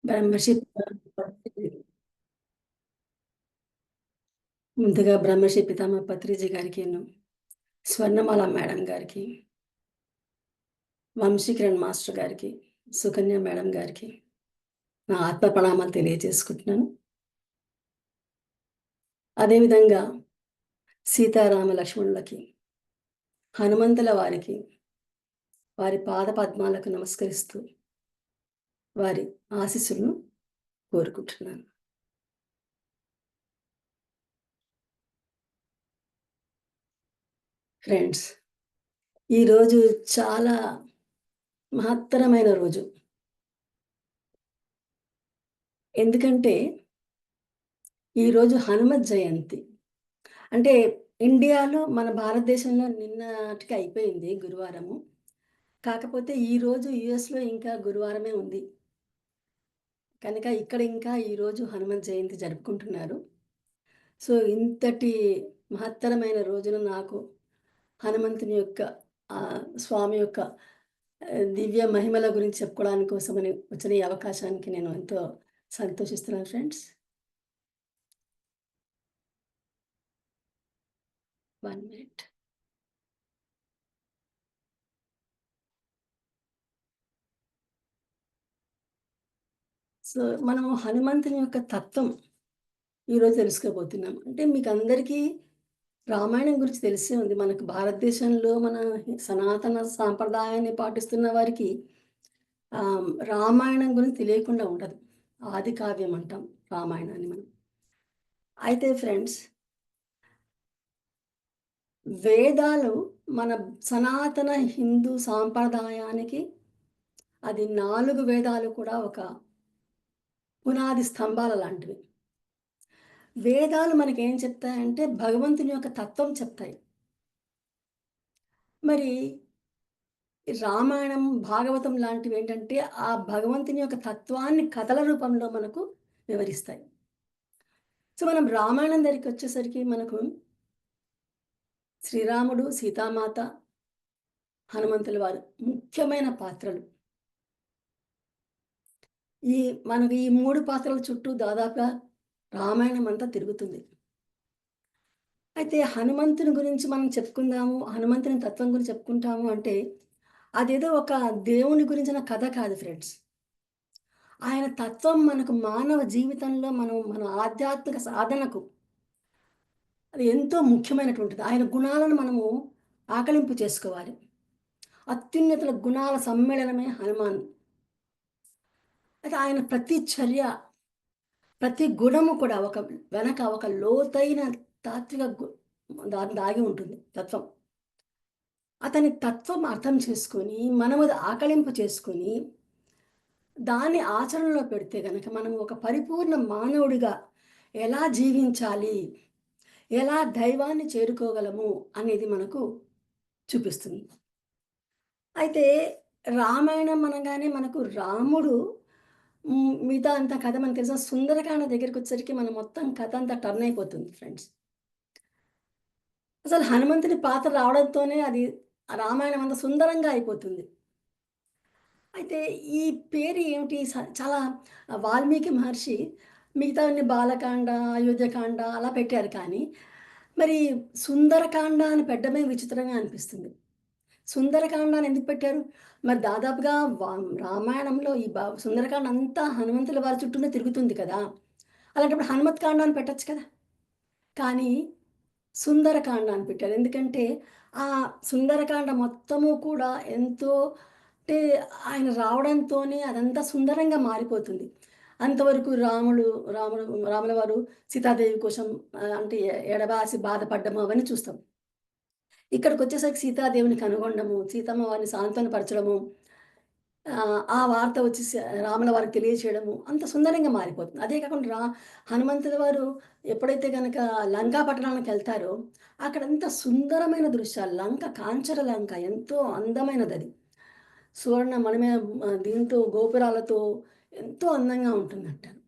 బ్రహ్మర్షి ముందుగా బ్రహ్మర్షి పితామహ పత్రిజీ గారికి, స్వర్ణమాల మేడం గారికి, వంశీకిరణ్ మాస్టర్ గారికి, సుకన్య మేడం గారికి నా ఆత్మ ప్రణామాలు తెలియజేసుకుంటున్నాను. అదేవిధంగా సీతారామ లక్ష్మణులకి, హనుమంతుల వారికి, వారి పాద పద్మాలకు నమస్కరిస్తూ వారి ఆశీస్సులను కోరుకుంటున్నాను. ఫ్రెండ్స్, ఈరోజు చాలా మహత్తరమైన రోజు. ఎందుకంటే ఈరోజు హనుమత్ జయంతి. అంటే ఇండియాలో, మన భారతదేశంలో నిన్నటికి అయిపోయింది గురువారము. కాకపోతే ఈరోజు యూఎస్‌లో ఇంకా గురువారమే ఉంది. కనుక ఇక్కడ ఇంకా ఈరోజు హనుమత్ జయంతి జరుపుకుంటున్నారు. సో, ఇంతటి మహత్తరమైన రోజున నాకు హనుమంతుని యొక్క స్వామి యొక్క దివ్య మహిమల గురించి చెప్పుకోవడానికి కోసమని వచ్చిన ఈ అవకాశానికి నేను ఎంతో సంతోషిస్తున్నాను ఫ్రెండ్స్. 1 మినిట్. సో, మనము హనుమంతుని యొక్క తత్వం ఈరోజు తెలుసుకోబోతున్నాం. అంటే మీకందరికీ రామాయణం గురించి తెలిసే ఉంది. మనకు భారతదేశంలో మన సనాతన సాంప్రదాయాన్ని పాటిస్తున్న వారికి రామాయణం గురించి తెలియకుండా ఉండదు. ఆది కావ్యం అంటాం రామాయణాన్ని మనం. అయితే ఫ్రెండ్స్, వేదాలు మన సనాతన హిందూ సాంప్రదాయానికి, అది 4 వేదాలు కూడా ఒక పునాది స్తంభాల లాంటివి. వేదాలు మనకేం చెప్తాయంటే భగవంతుని యొక్క తత్వం చెప్తాయి. మరి రామాయణం, భాగవతం లాంటివేంటంటే ఆ భగవంతుని యొక్క తత్వాన్ని కథల రూపంలో మనకు వివరిస్తాయి. సో, మనం రామాయణం దగ్గరికొచ్చేసరికి మనకు శ్రీరాముడు, సీతామాత, హనుమంతుల వారు ముఖ్యమైన పాత్రలు. ఈ మనకు ఈ 3 పాత్రల చుట్టూ దాదాపుగా రామాయణం అంతా తిరుగుతుంది. అయితే హనుమంతుని గురించి మనం చెప్పుకుందాము, హనుమంతుని తత్వం గురించి చెప్పుకుంటాము అంటే, అదేదో ఒక దేవుని గురించిన కథ కాదు ఫ్రెండ్స్. ఆయన తత్వం మనకు మానవ జీవితంలో మన ఆధ్యాత్మిక సాధనకు అది ఎంతో ముఖ్యమైనటువంటిది. ఆయన గుణాలను మనము ఆకళింపు చేసుకోవాలి. అత్యున్నతుల గుణాల సమ్మేళనమే హనుమాన్. అయితే ఆయన ప్రతి చర్య, ప్రతి గుణము కూడా వెనక ఒక లోతైన తాత్విక దాగి ఉంటుంది తత్వం. అతని తత్వం అర్థం చేసుకొని, మనము అది ఆకళింపు చేసుకొని, దాన్ని ఆచరణలో పెడితే గనక మనం ఒక పరిపూర్ణ మానవుడిగా ఎలా జీవించాలి, ఎలా దైవాన్ని చేరుకోగలము అనేది మనకు చూపిస్తుంది. అయితే రామాయణం అనగానే మనకు రాముడు, మిగతా అంతా కథ మనకు తెలుసా. సుందరకాండ దగ్గరికొచ్చేసరికి మన మొత్తం కథ అంతా టర్న్ అయిపోతుంది ఫ్రెండ్స్. అసలు హనుమంతుని పాత్ర రావడంతోనే అది రామాయణం అంతా సుందరంగా అయిపోతుంది. అయితే ఈ పేరు ఏమిటి? చాలా వాల్మీకి మహర్షి మిగతావన్నీ బాలకాండ, అయోధ్యకాండ అలా పెట్టారు కానీ, మరి సుందరకాండ అని పెట్టడమే విచిత్రంగా అనిపిస్తుంది. సుందరకాండ అని ఎందుకు పెట్టారు? మరి దాదాపుగా రామాయణంలో ఈ సుందరకాండ అంతా హనుమంతుల వారి చుట్టూనే తిరుగుతుంది కదా! అలాంటప్పుడు హనుమత్ కాండ అని పెట్టొచ్చు కదా! కానీ సుందరకాండ అని పెట్టారు. ఎందుకంటే ఆ సుందరకాండ మొత్తము కూడా ఎంతో, అంటే ఆయన రావడంతోనే అదంతా సుందరంగా మారిపోతుంది. అంతవరకు రాముడు రాముల వారు సీతాదేవి కోసం అంటే ఎడబాసి బాధపడ్డము అవన్నీ చూస్తాం. ఇక్కడికొచ్చేసరికి సీతాదేవిని కనుగొనడము, సీతమ్మ వారిని సాంత్వనపరచడము, ఆ వార్త వచ్చి రాముల వారికి తెలియచేయడము అంత సుందరంగా మారిపోతుంది. అదే కాకుండా హనుమంతుల వారు ఎప్పుడైతే గనక లంకా పట్టణానికెళ్తారో అక్కడంతా సుందరమైన దృశ్యాలు. లంక కాంచన లంక ఎంతో అందమైనదది. సువర్ణ మణిమ దీంతో గోపురాలతో ఎంతో అందంగా ఉంటుందంటారు.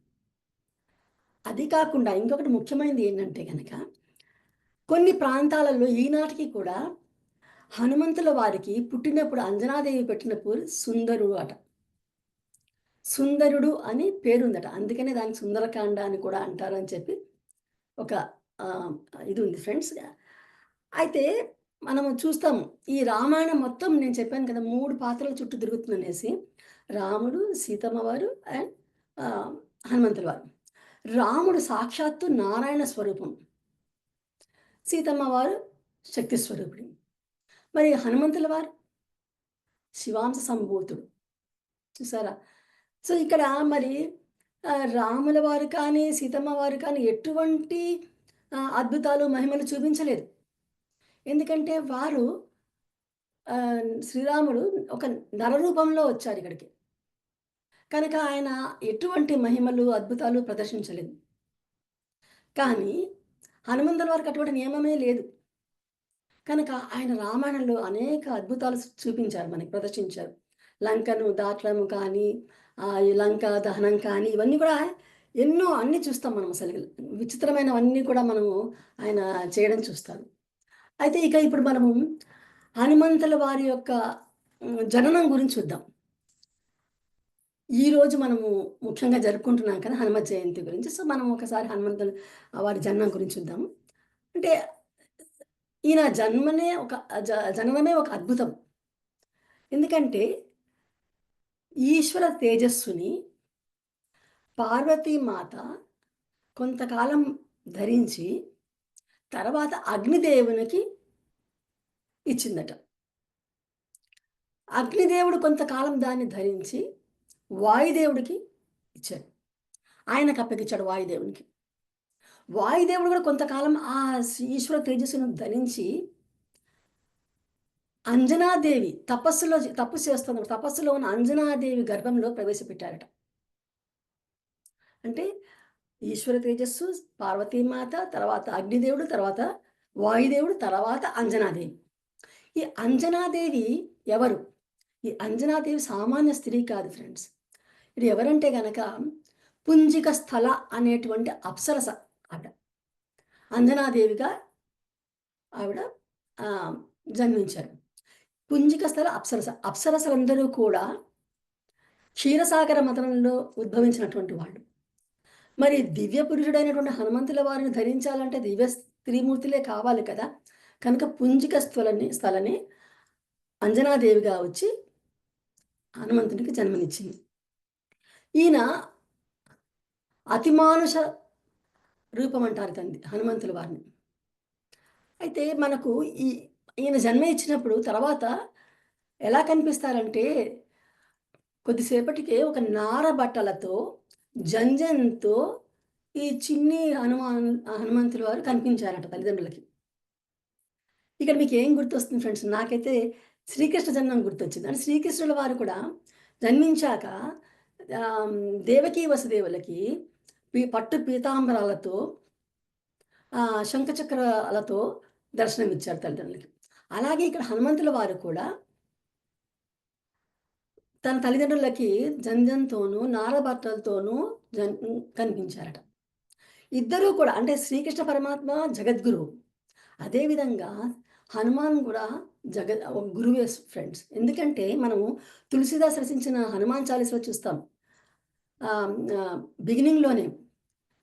అది కాకుండా ఇంకొకటి ముఖ్యమైనది ఏంటంటే గనక, కొన్ని ప్రాంతాలలో ఈనాటికి కూడా హనుమంతుల వారికి పుట్టినప్పుడు అంజనాదేవి పెట్టిన పేరు సుందరు అట. సుందరుడు అని పేరుందట. అందుకనే దానికి సుందరకాండ అని కూడా అంటారని చెప్పి ఒక ఆహ్, ఇది ఉంది ఫ్రెండ్స్. అయితే మనము చూస్తాము. ఈ రామాయణం మొత్తం నేను చెప్పాను కదా! 3 పాత్రల చుట్టూ తిరుగుతుందనేసి. రాముడు, సీతమ్మ వారు అండ్ ఆహ్, హనుమంతుల వారు. రాముడు సాక్షాత్తు నారాయణ స్వరూపం. సీతమ్మ వారు శక్తి స్వరూపిణి. మరి హనుమంతుల వారు శివాంశ సంభూతుడు. చూసారా? సో, ఇక్కడ మరి రాముల వారు కానీ, సీతమ్మ వారు కానీ ఎటువంటి అద్భుతాలు, మహిమలు చూపించలేదు. ఎందుకంటే వారు శ్రీరాముడు ఒక నర రూపంలో వచ్చారిక్కడికి. కనుక ఆయన ఎటువంటి మహిమలు, అద్భుతాలు ప్రదర్శించలేదు. కానీ హనుమంతుల వారికి అటువంటి నియమమే లేదు. కనుక ఆయన రామాయణంలో అనేక అద్భుతాలు చూపించారు మనకి, ప్రదర్శించారు. లంకను దాటడం కానీ, ఈ లంక దహనం కానీ, ఇవన్నీ కూడా ఎన్నో అన్నీ చూస్తాం మనం అసలు. విచిత్రమైనవన్నీ కూడా మనము ఆయన చేయడం చూస్తాం. అయితే ఇక ఇప్పుడు మనము హనుమంతుల వారి యొక్క జననం గురించి చూద్దాం. ఈరోజు మనము ముఖ్యంగా జరుపుకుంటున్నాం కదా! హనుమత్ జయంతి గురించి. సో, మనం ఒకసారి హనుమంతుల వారి జననం గురించి చూద్దాము. అంటే ఈయన జన్మనే ఒక జననమే ఒక అద్భుతం. ఎందుకంటే ఈశ్వర తేజస్సుని పార్వతీమాత కొంతకాలం ధరించి తర్వాత అగ్నిదేవునికి ఇచ్చిందట. అగ్నిదేవుడు కొంతకాలం దాన్ని ధరించి వాయుదేవుడికి ఇచ్చాడు. ఆయనకు అప్పగించాడు వాయుదేవునికి. వాయుదేవుడు కూడా కొంతకాలం ఆ ఈశ్వర తేజస్సును ధరించి అంజనాదేవి తపస్సు చేస్తున్నప్పుడు తపస్సులో ఉన్న అంజనాదేవి గర్భంలో ప్రవేశపెట్టారట. అంటే ఈశ్వర తేజస్సు, పార్వతీమాత, తర్వాత అగ్నిదేవుడు, తర్వాత వాయుదేవుడు, తర్వాత అంజనాదేవి. ఈ అంజనాదేవి ఎవరు? ఈ అంజనాదేవి సామాన్య స్త్రీ కాదు ఫ్రెండ్స్. ఇది ఎవరంటే గనక పుంజిక స్థల అనేటువంటి అప్సరస ఆవిడ. అంజనాదేవిగా ఆవిడ జన్మించారు. పుంజిక స్థల అప్సరస. అప్సరసలందరూ కూడా క్షీరసాగర మథనంలో ఉద్భవించినటువంటి వాళ్ళు. మరి దివ్య పురుషుడైనటువంటి హనుమంతుల వారిని ధరించాలంటే దివ్య స్త్రీమూర్తులే కావాలి కదా! కనుక పుంజిక స్థలని అంజనాదేవిగా వచ్చి హనుమంతునికి జన్మనిచ్చింది. ఈయన అతిమానుష రూపం అంటారు హనుమంతుల వారిని. అయితే మనకు ఈయన జన్మ ఇచ్చినప్పుడు తర్వాత ఎలా కనిపిస్తారంటే కొద్దిసేపటికే ఒక నార బట్టలతో, జంజంతో ఈ చిన్ని హనుమంతుల వారు కనిపించారట తల్లిదండ్రులకి. ఇక్కడ మీకేం గుర్తొస్తుంది ఫ్రెండ్స్? నాకైతే శ్రీకృష్ణ జన్మం గుర్తొచ్చింది. అంటే శ్రీకృష్ణుల వారు కూడా జన్మించాక దేవకీ వసుదేవులకి పట్టు పీతాంబరాలతో శంఖచక్రాలతో దర్శనమిచ్చారు తల్లిదండ్రులకి. అలాగే ఇక్కడ హనుమంతుల వారు కూడా తన తల్లిదండ్రులకి జంజంతోనూ, నారబట్టలతోనూ కనిపించారట. ఇద్దరూ కూడా అంటే శ్రీకృష్ణ పరమాత్మ జగద్గురువు. అదేవిధంగా హనుమాన్ కూడా ఒక గురువే ఫ్రెండ్స్. ఎందుకంటే మనము తులసీదాస్ రచించిన హనుమాన్ చాలీసాలో చూస్తాం. బిగినింగ్‌లోనే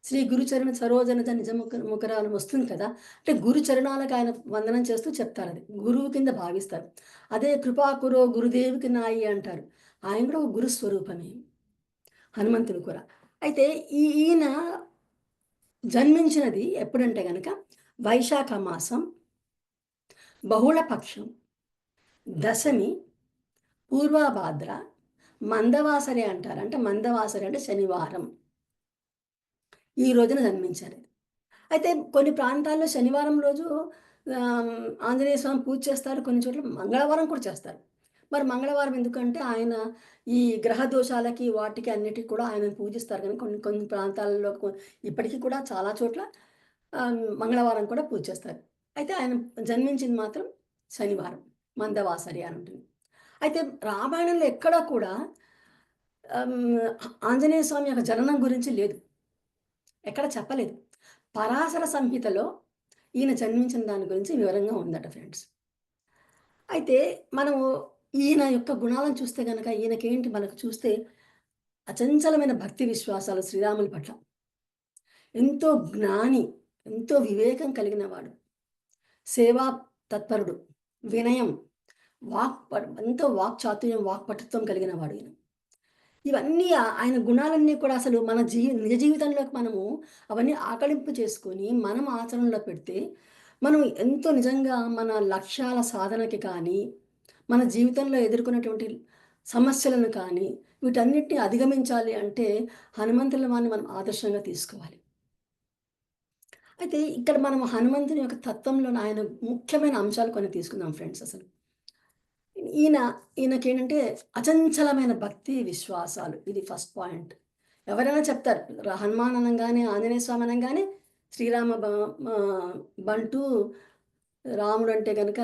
శ్రీ గురుచరణ సరోజన నిజ ముఖరాలు వస్తుంది కదా! అంటే గురు చరణాలకు ఆయన వందనం చేస్తూ చెప్తారది. గురువు కింద భావిస్తారు. అదే కృపాకురో గురుదేవికి నాయి అంటారు. ఆయన కూడా ఒక గురు స్వరూపమే. హనుమంతుడు కూడా. అయితే ఈయన జన్మించినది ఎప్పుడంటే గనక వైశాఖ మాసం, బహుళపక్షం, దశమి, పూర్వభాద్ర, మందవాసరి అంటారు. అంటే మందవాసరి అంటే శనివారం. ఈ రోజున జన్మించారు. అయితే కొన్ని ప్రాంతాల్లో శనివారం రోజు ఆంజనేయ స్వామి పూజ చేస్తారు. కొన్ని చోట్ల మంగళవారం కూడా చేస్తారు. మరి మంగళవారం ఎందుకంటే ఆయన ఈ గ్రహ దోషాలకి వాటికి అన్నిటికి కూడా ఆయనను పూజిస్తారు. కానీ కొన్ని కొన్ని ప్రాంతాల్లో ఇప్పటికీ కూడా చాలా చోట్ల మంగళవారం కూడా పూజ చేస్తారు. అయితే ఆయన జన్మించింది మాత్రం శనివారం. మందవాసరి అని ఉంటుంది. అయితే రామాయణంలో ఎక్కడా కూడా ఆంజనేయ స్వామి యొక్క జననం గురించి లేదు. ఎక్కడ చెప్పలేదు. పరాశర సంహితలో ఈయన జన్మించిన దాని గురించి వివరంగా ఉందట ఫ్రెండ్స్. అయితే మనము ఈయన యొక్క గుణాలను చూస్తే గనక ఈయనకేంటి మనకు చూస్తే అచంచలమైన భక్తి విశ్వాసాలు శ్రీరాముని పట్ల. ఎంతో జ్ఞాని, ఎంతో వివేకం కలిగినవాడు, సేవా తత్పరుడు, వినయం, ఎంతో వాక్చాతుర్యం, వాక్పటుత్వం కలిగినవాడు ఈయన. ఇవన్నీ ఆయన గుణాలన్నీ కూడా అసలు మన నిజ జీవితంలోకి మనము అవన్నీ ఆకళింపు చేసుకొని, మనం ఆచరణలో పెడితే, మనం ఎంతో నిజంగా మన లక్ష్యాల సాధనకి కానీ, మన జీవితంలో ఎదుర్కొన్నటువంటి సమస్యలను కానీ, వీటన్నిటిని అధిగమించాలి అంటే హనుమంతుల వారిని మనం ఆదర్శంగా తీసుకోవాలి. అయితే ఇక్కడ మనం హనుమంతుని యొక్క తత్వంలోని ఆయన ముఖ్యమైన అంశాలు కొన్ని తీసుకుందాం ఫ్రెండ్స్ అసలు. ఈయన ఈయనకేంటంటే అచంచలమైన భక్తి, విశ్వాసాలు. ఇది ఫస్ట్ పాయింట్. ఎవరైనా చెప్తారు. హనుమాన్ అనంగానే, ఆంజనేయ స్వామి అనంగానే శ్రీరామ బంటు రాముడంటే గనక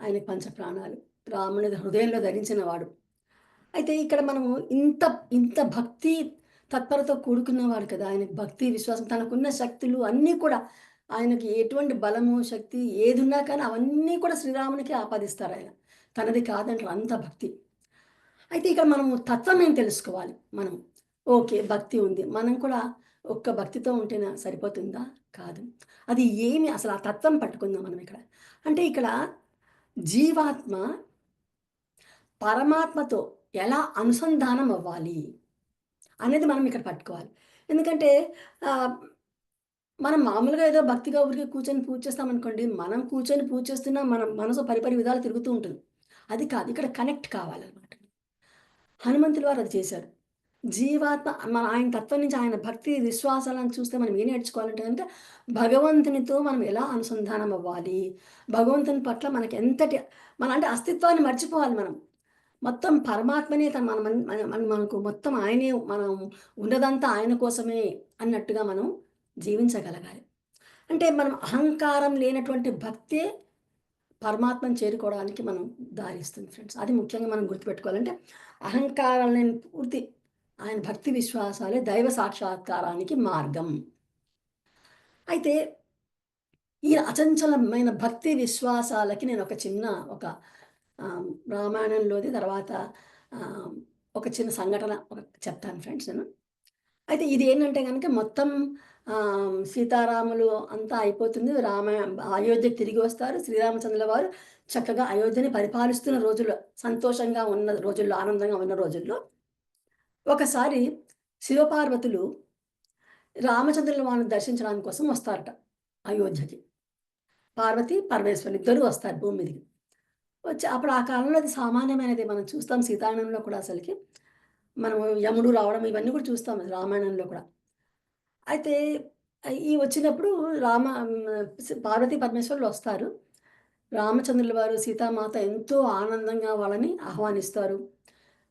ఆయనకి పంచప్రాణాలు. రాముని హృదయంలో ధరించినవాడు. అయితే ఇక్కడ మనము ఇంత ఇంత భక్తి తత్పరతో కూడుకున్నవాడు కదా! ఆయనకి భక్తి, విశ్వాసం తనకున్న శక్తులు అన్నీ కూడా ఆయనకి ఎటువంటి బలము, శక్తి ఏదున్నా కానీ అవన్నీ కూడా శ్రీరామునికే ఆపాదిస్తారాయన. తనది కాదంటారు అంత భక్తి. అయితే ఇక్కడ మనము తత్వం ఏం తెలుసుకోవాలి మనం. ఓకే. భక్తి ఉంది. మనం కూడా ఒక్క భక్తితో ఉంటేనా సరిపోతుందా? కాదు. అది ఏమి అసలు ఆ తత్వం పట్టుకుందాం మనం ఇక్కడ. అంటే ఇక్కడ జీవాత్మ పరమాత్మతో ఎలా అనుసంధానం అవ్వాలి అనేది మనం ఇక్కడ పట్టుకోవాలి. ఎందుకంటే ఆహ్, మనం మామూలుగా ఏదో భక్తిగా ఊరికే కూర్చొని పూజ చేస్తామనుకోండి. మనం కూర్చొని పూజ చేస్తున్నా మన మనసు పరిపరి విధాలు తిరుగుతూ ఉంటుంది. అది కాదు. ఇక్కడ కనెక్ట్ కావాలన్నమాట. హనుమంతుల వారు అది చేశారు. జీవాత్మ ఆయన తత్వం నుంచి ఆయన భక్తి విశ్వాసాలను చూస్తే మనం ఏం నేర్చుకోవాలంటే గనుక భగవంతునితో మనం ఎలా అనుసంధానం అవ్వాలి? భగవంతుని పట్ల మనకి ఎంతటి మన అంటే అస్తిత్వాన్ని మర్చిపోవాలి మనం. మొత్తం పరమాత్మనే తను మన మన మన మన మనకు మొత్తం ఆయనే మనం ఉన్నదంతా ఆయన కోసమే అన్నట్టుగా మనం జీవించగలగాలి. అంటే మనం అహంకారం లేనటువంటి భక్తే పరమాత్మను చేరుకోవడానికి మనం దారిస్తుంది ఫ్రెండ్స్. అది ముఖ్యంగా మనం గుర్తుపెట్టుకోవాలంటే అహంకారం లేని పూర్తి ఆయన భక్తి విశ్వాసాలే దైవ సాక్షాత్కారానికి మార్గం. అయితే ఈ అచంచలమైన భక్తి విశ్వాసాలకి నేను ఒక చిన్న ఒక రామాయణంలోది తర్వాత ఆహ్, ఒక చిన్న సంఘటన చెప్తాను ఫ్రెండ్స్ నేను. అయితే ఇదేంటంటే గనక మొత్తం సీతారాములు అంతా అయిపోతుంది. అయోధ్యకి తిరిగి వస్తారు. శ్రీరామచంద్రుల వారు చక్కగా అయోధ్యని పరిపాలిస్తున్న రోజుల్లో, సంతోషంగా ఉన్న రోజుల్లో, ఆనందంగా ఉన్న రోజుల్లో ఒకసారి శివపార్వతులు రామచంద్రుల వారిని దర్శించడానికి కోసం వస్తారట అయోధ్యకి. పార్వతి, పరమేశ్వరులు ఇద్దరూ వస్తారు భూమి మీదకి. వచ్చి అప్పుడు ఆ కాలంలో అది సామాన్యమైనదే. మనం చూస్తాం సీతాయనంలో కూడా అసలకి. మనము యముడు రావడం ఇవన్నీ కూడా చూస్తాం రామాయణంలో కూడా. అయితే ఈ వచ్చినప్పుడు పార్వతీ పరమేశ్వరులు వస్తారు. రామచంద్రుల వారు, సీతామాత ఎంతో ఆనందంగా వాళ్ళని ఆహ్వానిస్తారు.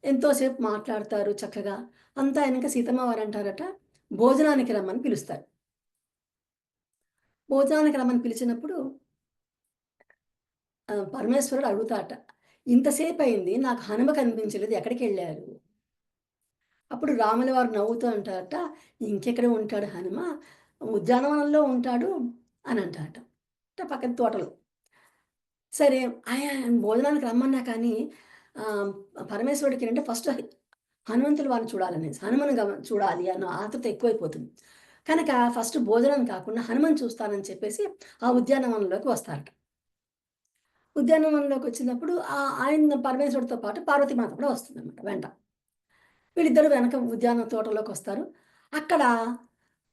ఎంతో సేపు మాట్లాడతారు చక్కగా. అంతా అయినాక సీతమ్మ వారంటారట, భోజనానికి రమ్మని పిలుస్తారు. భోజనానికి రమ్మని పిలిచినప్పుడు పరమేశ్వరుడు అడుగుతారట, "ఇంతసేపయింది నాకు హనుమ కనిపించలేదు ఎక్కడికెళ్లారు?" అప్పుడు రాముల వారు నవ్వుతూ అంటారట, "ఇంకెక్కడ ఉంటాడు హనుమ? ఉద్యానవనంలో ఉంటాడు" అని అంటారట. అంటే పక్కన తోటలో. సరే భోజనానికి రమ్మన్నా కానీ ఆహ్, పరమేశ్వరుడికేంటంటే ఫస్ట్ హనుమంతుల వారిని చూడాలనేసి. చూడాలి అన్న ఆతృత ఎక్కువైపోతుంది. కనుక ఫస్ట్ భోజనం కాకుండా హనుమని చూస్తానని చెప్పేసి ఆ ఉద్యానవనంలోకి వస్తారట. ఉద్యానవనంలోకొచ్చినప్పుడు ఆయన పరమేశ్వరుడితో పాటు పార్వతీమాత కూడా వస్తుందన్నమాట వెంట. వీళ్ళిద్దరూ వెనక ఉద్యాన తోటలోకొస్తారు. అక్కడ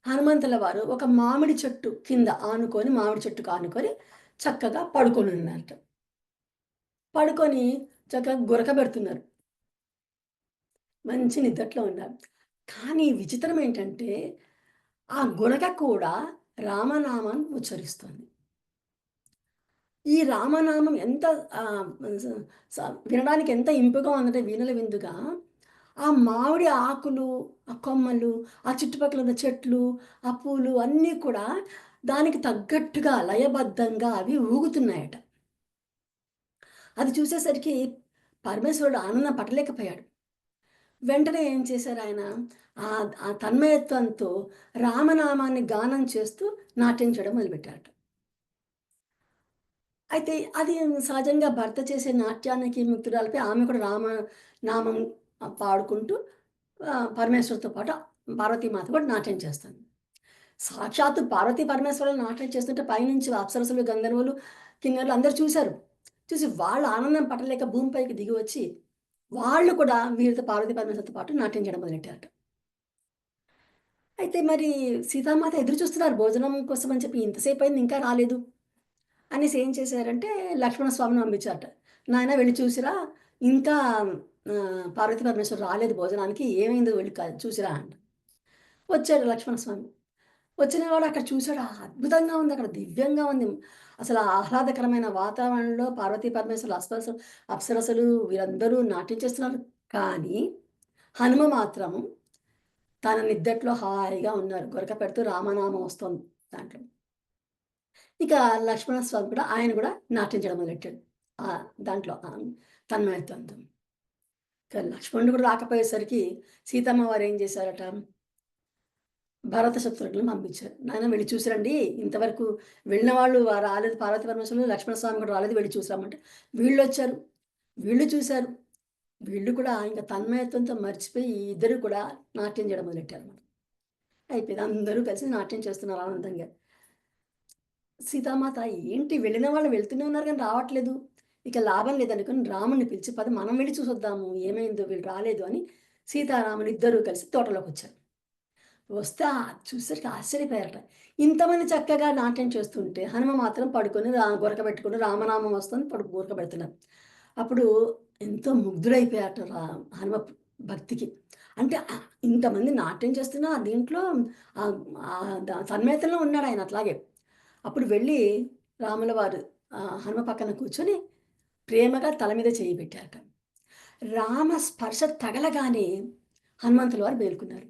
హనుమంతుల వారు ఒక మామిడి చెట్టు కింద ఆనుకొని, మామిడి చెట్టుకు ఆనుకొని చక్కగా పడుకొనున్నారట. పడుకొని చక్కగా గురకబెడుతున్నారు. మంచి నిద్దట్లో ఉన్నారు. కానీ విచిత్రం ఏంటంటే, ఆ గురక కూడా రామనామాన్ని ఉచ్చరిస్తోంది. ఈ రామనామం ఎంత ఆహ్, స స వినడానికి ఎంత ఇంపుగా ఉందంటే వీణుల విందుగా, ఆ మామిడి ఆకులు, ఆ కొమ్మలు, ఆ చుట్టుపక్కల ఉన్న చెట్లు, ఆ పూలు అన్నీ కూడా దానికి తగ్గట్టుగా లయబద్ధంగా అవి ఊగుతున్నాయట. అది చూసేసరికి పరమేశ్వరుడు ఆనందం పట్టలేకపోయాడు. వెంటనే ఏం చేశారాయన, ఆ తన్మయత్వంతో రామనామాన్ని గానం చేస్తూ నాట్యం చేయడం మొదలుపెట్టారట. అయితే అది సహజంగా భర్త చేసే నాట్యానికి ముగ్ధురాలిపై ఆమె కూడా నామం పాడుకుంటూ పరమేశ్వరుడితో పాటు పార్వతీమాత కూడా నాట్యం చేస్తుంది. సాక్షాత్తు పార్వతీ పరమేశ్వరులు నాట్యం చేస్తుంటే పైనుంచి అప్సరసలు, గంధర్వులు, కిన్నెరలు అందరూ చూసారు. చూసి వాళ్ళ ఆనందం పట్టలేక భూమిపైకి దిగి వచ్చి, వాళ్ళు కూడా వీరితో పార్వతీ పరమేశ్వరులతో పాటు నాట్యం చేయడం మొదలెట్టారట. అయితే మరి సీతామాత ఎదురు చూస్తున్నారు భోజనం కోసం అని చెప్పి ఇంతసేపయింది ఇంకా రాలేదు. అనేసి ఏం చేశారంటే లక్ష్మణ స్వామిని పంపించారట. నాయన వెళ్లి చూసిరా ఇంకా పార్వతీ పరమేశ్వరులు రాలేదు భోజనానికి ఏమైందో వెళ్లి చూసిరా అంట. వచ్చాడు లక్ష్మణ స్వామి. వచ్చినవాడు అక్కడ చూసాడు. అద్భుతంగా ఉంది అక్కడ దివ్యంగా ఉంది. అసలు ఆ ఆహ్లాదకరమైన వాతావరణంలో పార్వతీ పరమేశ్వరులు, అప్సరసలు వీరందరూ నాట్యం చేస్తున్నారు. కానీ హనుమ మాత్రం తన నిద్దట్లో హాయిగా ఉన్నారు. గురక పెడుతూ రామనామం వస్తోంది దాంట్లో. ఇక లక్ష్మణ స్వామి కూడా ఆయన కూడా నాట్యం చేయడం మొదలెట్టాడు. దాంట్లో తన్మయత్వంతో. ఇక లక్ష్మణుడు కూడా రాకపోయేసరికి సీతమ్మ వారు ఏం చేశారట, భరత శత్రుఘ్నులను పంపించారు. నాయన వెళ్లి చూసిరండి. ఇంతవరకు వెళ్ళిన వాళ్ళు రాలేదు. పార్వతీ పరమేశ్వరులు, లక్ష్మణ స్వామి కూడా రాలేదు. వెళ్లి చూసిరమ్మంటే వీళ్ళొచ్చారు. వీళ్ళు చూసారు. వీళ్ళు కూడా ఇంక తన్మయత్వంతో మర్చిపోయి ఇద్దరు కూడా నాట్యం చేయడం మొదలెట్టారన్నమాట. అయిపోయింది. అందరూ కలిసి నాట్యం చేస్తున్నారు ఆనందంగా. సీతామాత ఏంటి వెళ్ళిన వాళ్ళు వెళ్తూనే ఉన్నారు కానీ రావట్లేదు. ఇక లాభం లేదనుకుని రాముడిని పిలిచి పద మనం వెళ్లి చూసొద్దాము. ఏమైందో వీళ్ళు రాలేదు అని సీతారాములు ఇద్దరూ కలిసి తోటలోకొచ్చారు. వస్తే చూసేసరికి ఆశ్చర్యపోయారట. ఇంతమంది చక్కగా నాట్యం చేస్తుంటే హనుమ మాత్రం పడుకొని గురక పెట్టుకొని రామనామం వస్తుంది గురక పెడుతున్నారు. అప్పుడు ఎంతో ముగ్ధుడైపోయారట హనుమ భక్తికి. అంటే ఇంతమంది నాట్యం చేస్తున్నా దీంట్లో తన్మయత్వంలో ఉన్నాడు ఆయన అట్లాగే. అప్పుడు వెళ్ళి రాముల వారు హనుమ పక్కన కూర్చొని ప్రేమగా తల మీద చేయి పెట్టారట. రామ స్పర్శ తగలగానే హనుమంతుల వారు మేలుకున్నారు.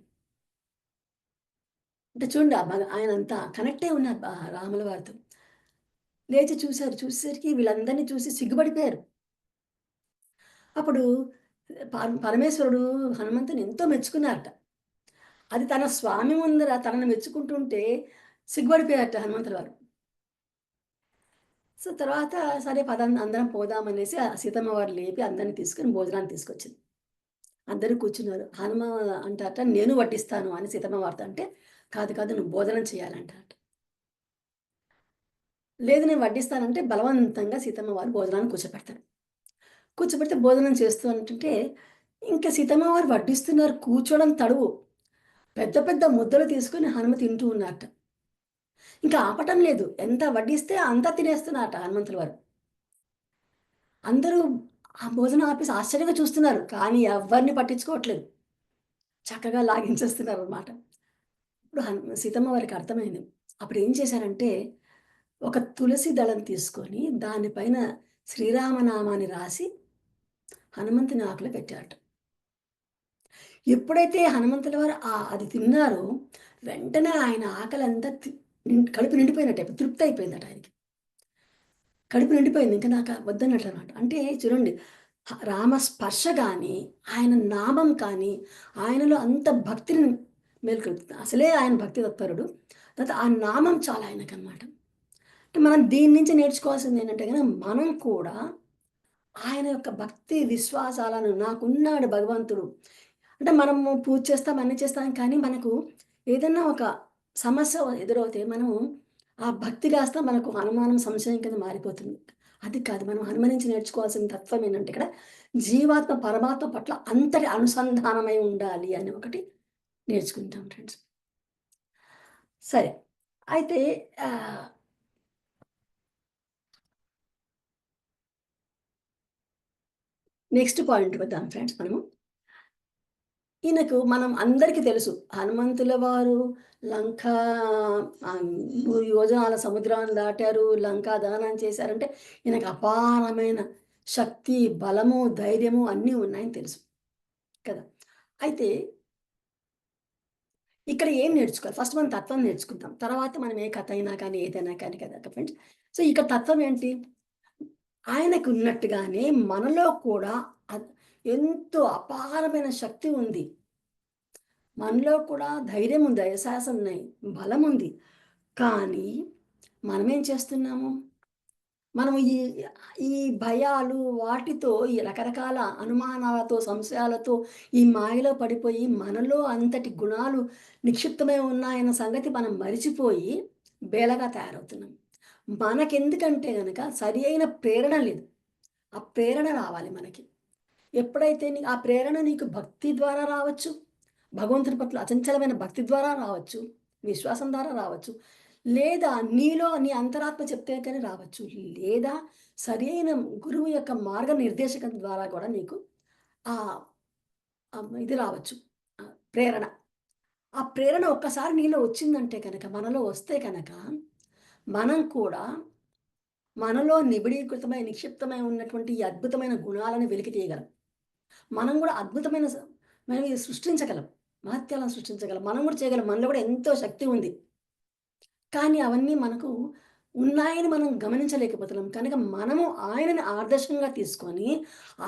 అంటే చూడండి ఆయనంత కనెక్ట్ అయి ఉన్నారు రాముల వారితో. లేచి చూసారు. చూసేసరికి వీళ్ళందరిని చూసి సిగ్గుపడిపోయారు. అప్పుడు పరమేశ్వరుడు హనుమంతుని ఎంతో మెచ్చుకున్నారట. అది తన స్వామి ముందర తనని మెచ్చుకుంటుంటే సిగ్గుపడిపోయారట హనుమంతుల వారు. సో, తర్వాత సరే అందరం పోదామనేసి సీతమ్మ వారు లేపి అందరిని తీసుకొని భోజనానికి తీసుకొచ్చింది. అందరూ కూర్చున్నారు. హనుమ అంటారట, "నేను వడ్డిస్తాను" అని సీతమ్మ వారితో అంటే, "కాదు, కాదు నువ్వు భోజనం చేయాలంటారట." లేదు నేను వడ్డిస్తానంటే బలవంతంగా సీతమ్మ వారు భోజనాన్ని కూర్చోపెడతారు. కూర్చోబెడితే భోజనం చేస్తూ ఉంటుంటే, ఇంక సీతమ్మ వారు వడ్డిస్తున్నారు. కూర్చోవడం తడువు. పెద్ద పెద్ద ముద్దలు తీసుకొని హనుమ తింటూ ఉన్నారట. ఇంకా ఆపటం లేదు. ఎంత వడ్డిస్తే అంతా తినేస్తున్నారట హనుమంతుల వారు. అందరూ ఆ భోజనం ఆపేసి ఆశ్చర్యంగా చూస్తున్నారు. కానీ ఎవ్వరిని పట్టించుకోవట్లేదు. చక్కగా లాగించేస్తున్నారనమాట. ఇప్పుడు సీతమ్మ వారికి అర్థమైంది. అప్పుడేం చేశారంటే, ఒక తులసి దళం తీసుకొని దానిపైన శ్రీరామనామాన్ని రాసి హనుమంతుని ఆకులో పెట్టారట. ఎప్పుడైతే హనుమంతుల వారు అది తిన్నారో, వెంటనే ఆయన ఆకలంతా కడుపు నిండిపోయినట్టే తృప్తి అయిపోయిందట ఆయనకి. కడుపు నిండిపోయింది. ఇంక నాకు వద్దన్నట్లనమాట. అంటే చూడండి రామ స్పర్శ గాని, ఆయన నామం కానీ, ఆయనలో అంత భక్తిని మేల్కొల్పుతుంది. అసలే ఆయన భక్తి తత్పరుడు. తర్వాత ఆ నామం చాలు ఆయనకనమాట. అంటే మనం దీని నుంచి నేర్చుకోవాల్సిందేంటంటే గనక మనం కూడా ఆయన యొక్క భక్తి విశ్వాసాలను నాకున్నాడు భగవంతుడు. అంటే మనము పూజ చేస్తాం, అన్నీ చేస్తాం కానీ మనకు ఏదన్నా ఒక సమస్య ఎదురవుతే మనము ఆ భక్తి కాస్త మనకు అనుమానం, సంశయం కింద మారిపోతుంది. అది కాదు మనం హనుమ నుంచి నేర్చుకోవాల్సిన తత్వం ఏంటంటే ఇక్కడ జీవాత్మ పరమాత్మ పట్ల అంతటి అనుసంధానమై ఉండాలి అని ఒకటి నేర్చుకుంటాం ఫ్రెండ్స్. సరే. అయితే ఆహ్, నెక్స్ట్ పాయింట్‌కి వద్దాం ఫ్రెండ్స్ మనము. ఈయనకు మనం అందరికీ తెలుసు. హనుమంతుల వారు లంకా 100 యోజనాల సముద్రాన్ని దాటారు. లంకా దహనం చేశారంటే ఈయనకు అపారమైన శక్తి, బలము, ధైర్యము అన్నీ ఉన్నాయని తెలుసు. కదా! అయితే ఇక్కడ ఏం నేర్చుకోవాలి? ఫస్ట్ మనం తత్వం నేర్చుకుందాం. తర్వాత మనం ఏ కథ అయినా కానీ, ఏదైనా కానీ కదా ఫ్రెండ్స్. సో, ఇక్కడ తత్వం ఏంటి? ఆయనకున్నట్టుగానే మనలో కూడా అద్ ఎంతో అపారమైన శక్తి ఉంది. మనలో కూడా ధైర్యం ఉంది, ఉన్నాయి, బలముంది. కానీ మనమేం చేస్తున్నాము? మనము ఈ భయాలు వాటితో, ఈ రకరకాల అనుమానాలతో, సంశయాలతో, ఈ మాయలో పడిపోయి మనలో అంతటి గుణాలు నిక్షిప్తమై ఉన్నాయన్న సంగతి మనం మరిచిపోయి బేలగా తయారవుతున్నాం. మనకెందుకంటే గనక సరి అయిన ప్రేరణ లేదు. ఆ ప్రేరణ రావాలి మనకి. ఎప్పుడైతే ఆ ప్రేరణ నీకు భక్తి ద్వారా రావచ్చు. భగవంతుని పట్ల అచంచలమైన భక్తి ద్వారా రావచ్చు. విశ్వాసం ద్వారా రావచ్చు. లేదా నీలో నీ అంతరాత్మ చెప్తే కానీ రావచ్చు. లేదా సరైన గురువు యొక్క మార్గనిర్దేశకం ద్వారా కూడా నీకు ఆహ్, ఇది రావచ్చు. ప్రేరణ. ఆ ప్రేరణ ఒక్కసారి నీలో వచ్చిందంటే కనుక, మనలో వస్తే కనుక, మనం కూడా మనలో నిబిడీకృతమై, నిక్షిప్తమై ఉన్నటువంటి ఈ అద్భుతమైన గుణాలను వెలికి తీయగలం. మనం గూడా అద్భుతమైన మనవి సృష్టించగలం. మహత్యాలను సృష్టించగలం. మనం గూడా చేయగలం. మనలో గూడా ఎంతో శక్తి ఉంది. కానీ అవన్నీ మనకు ఉన్నాయని మనం గమనించలేకపోతున్నాం. కనుక మనము ఆయనని ఆదర్శంగా తీసుకొని,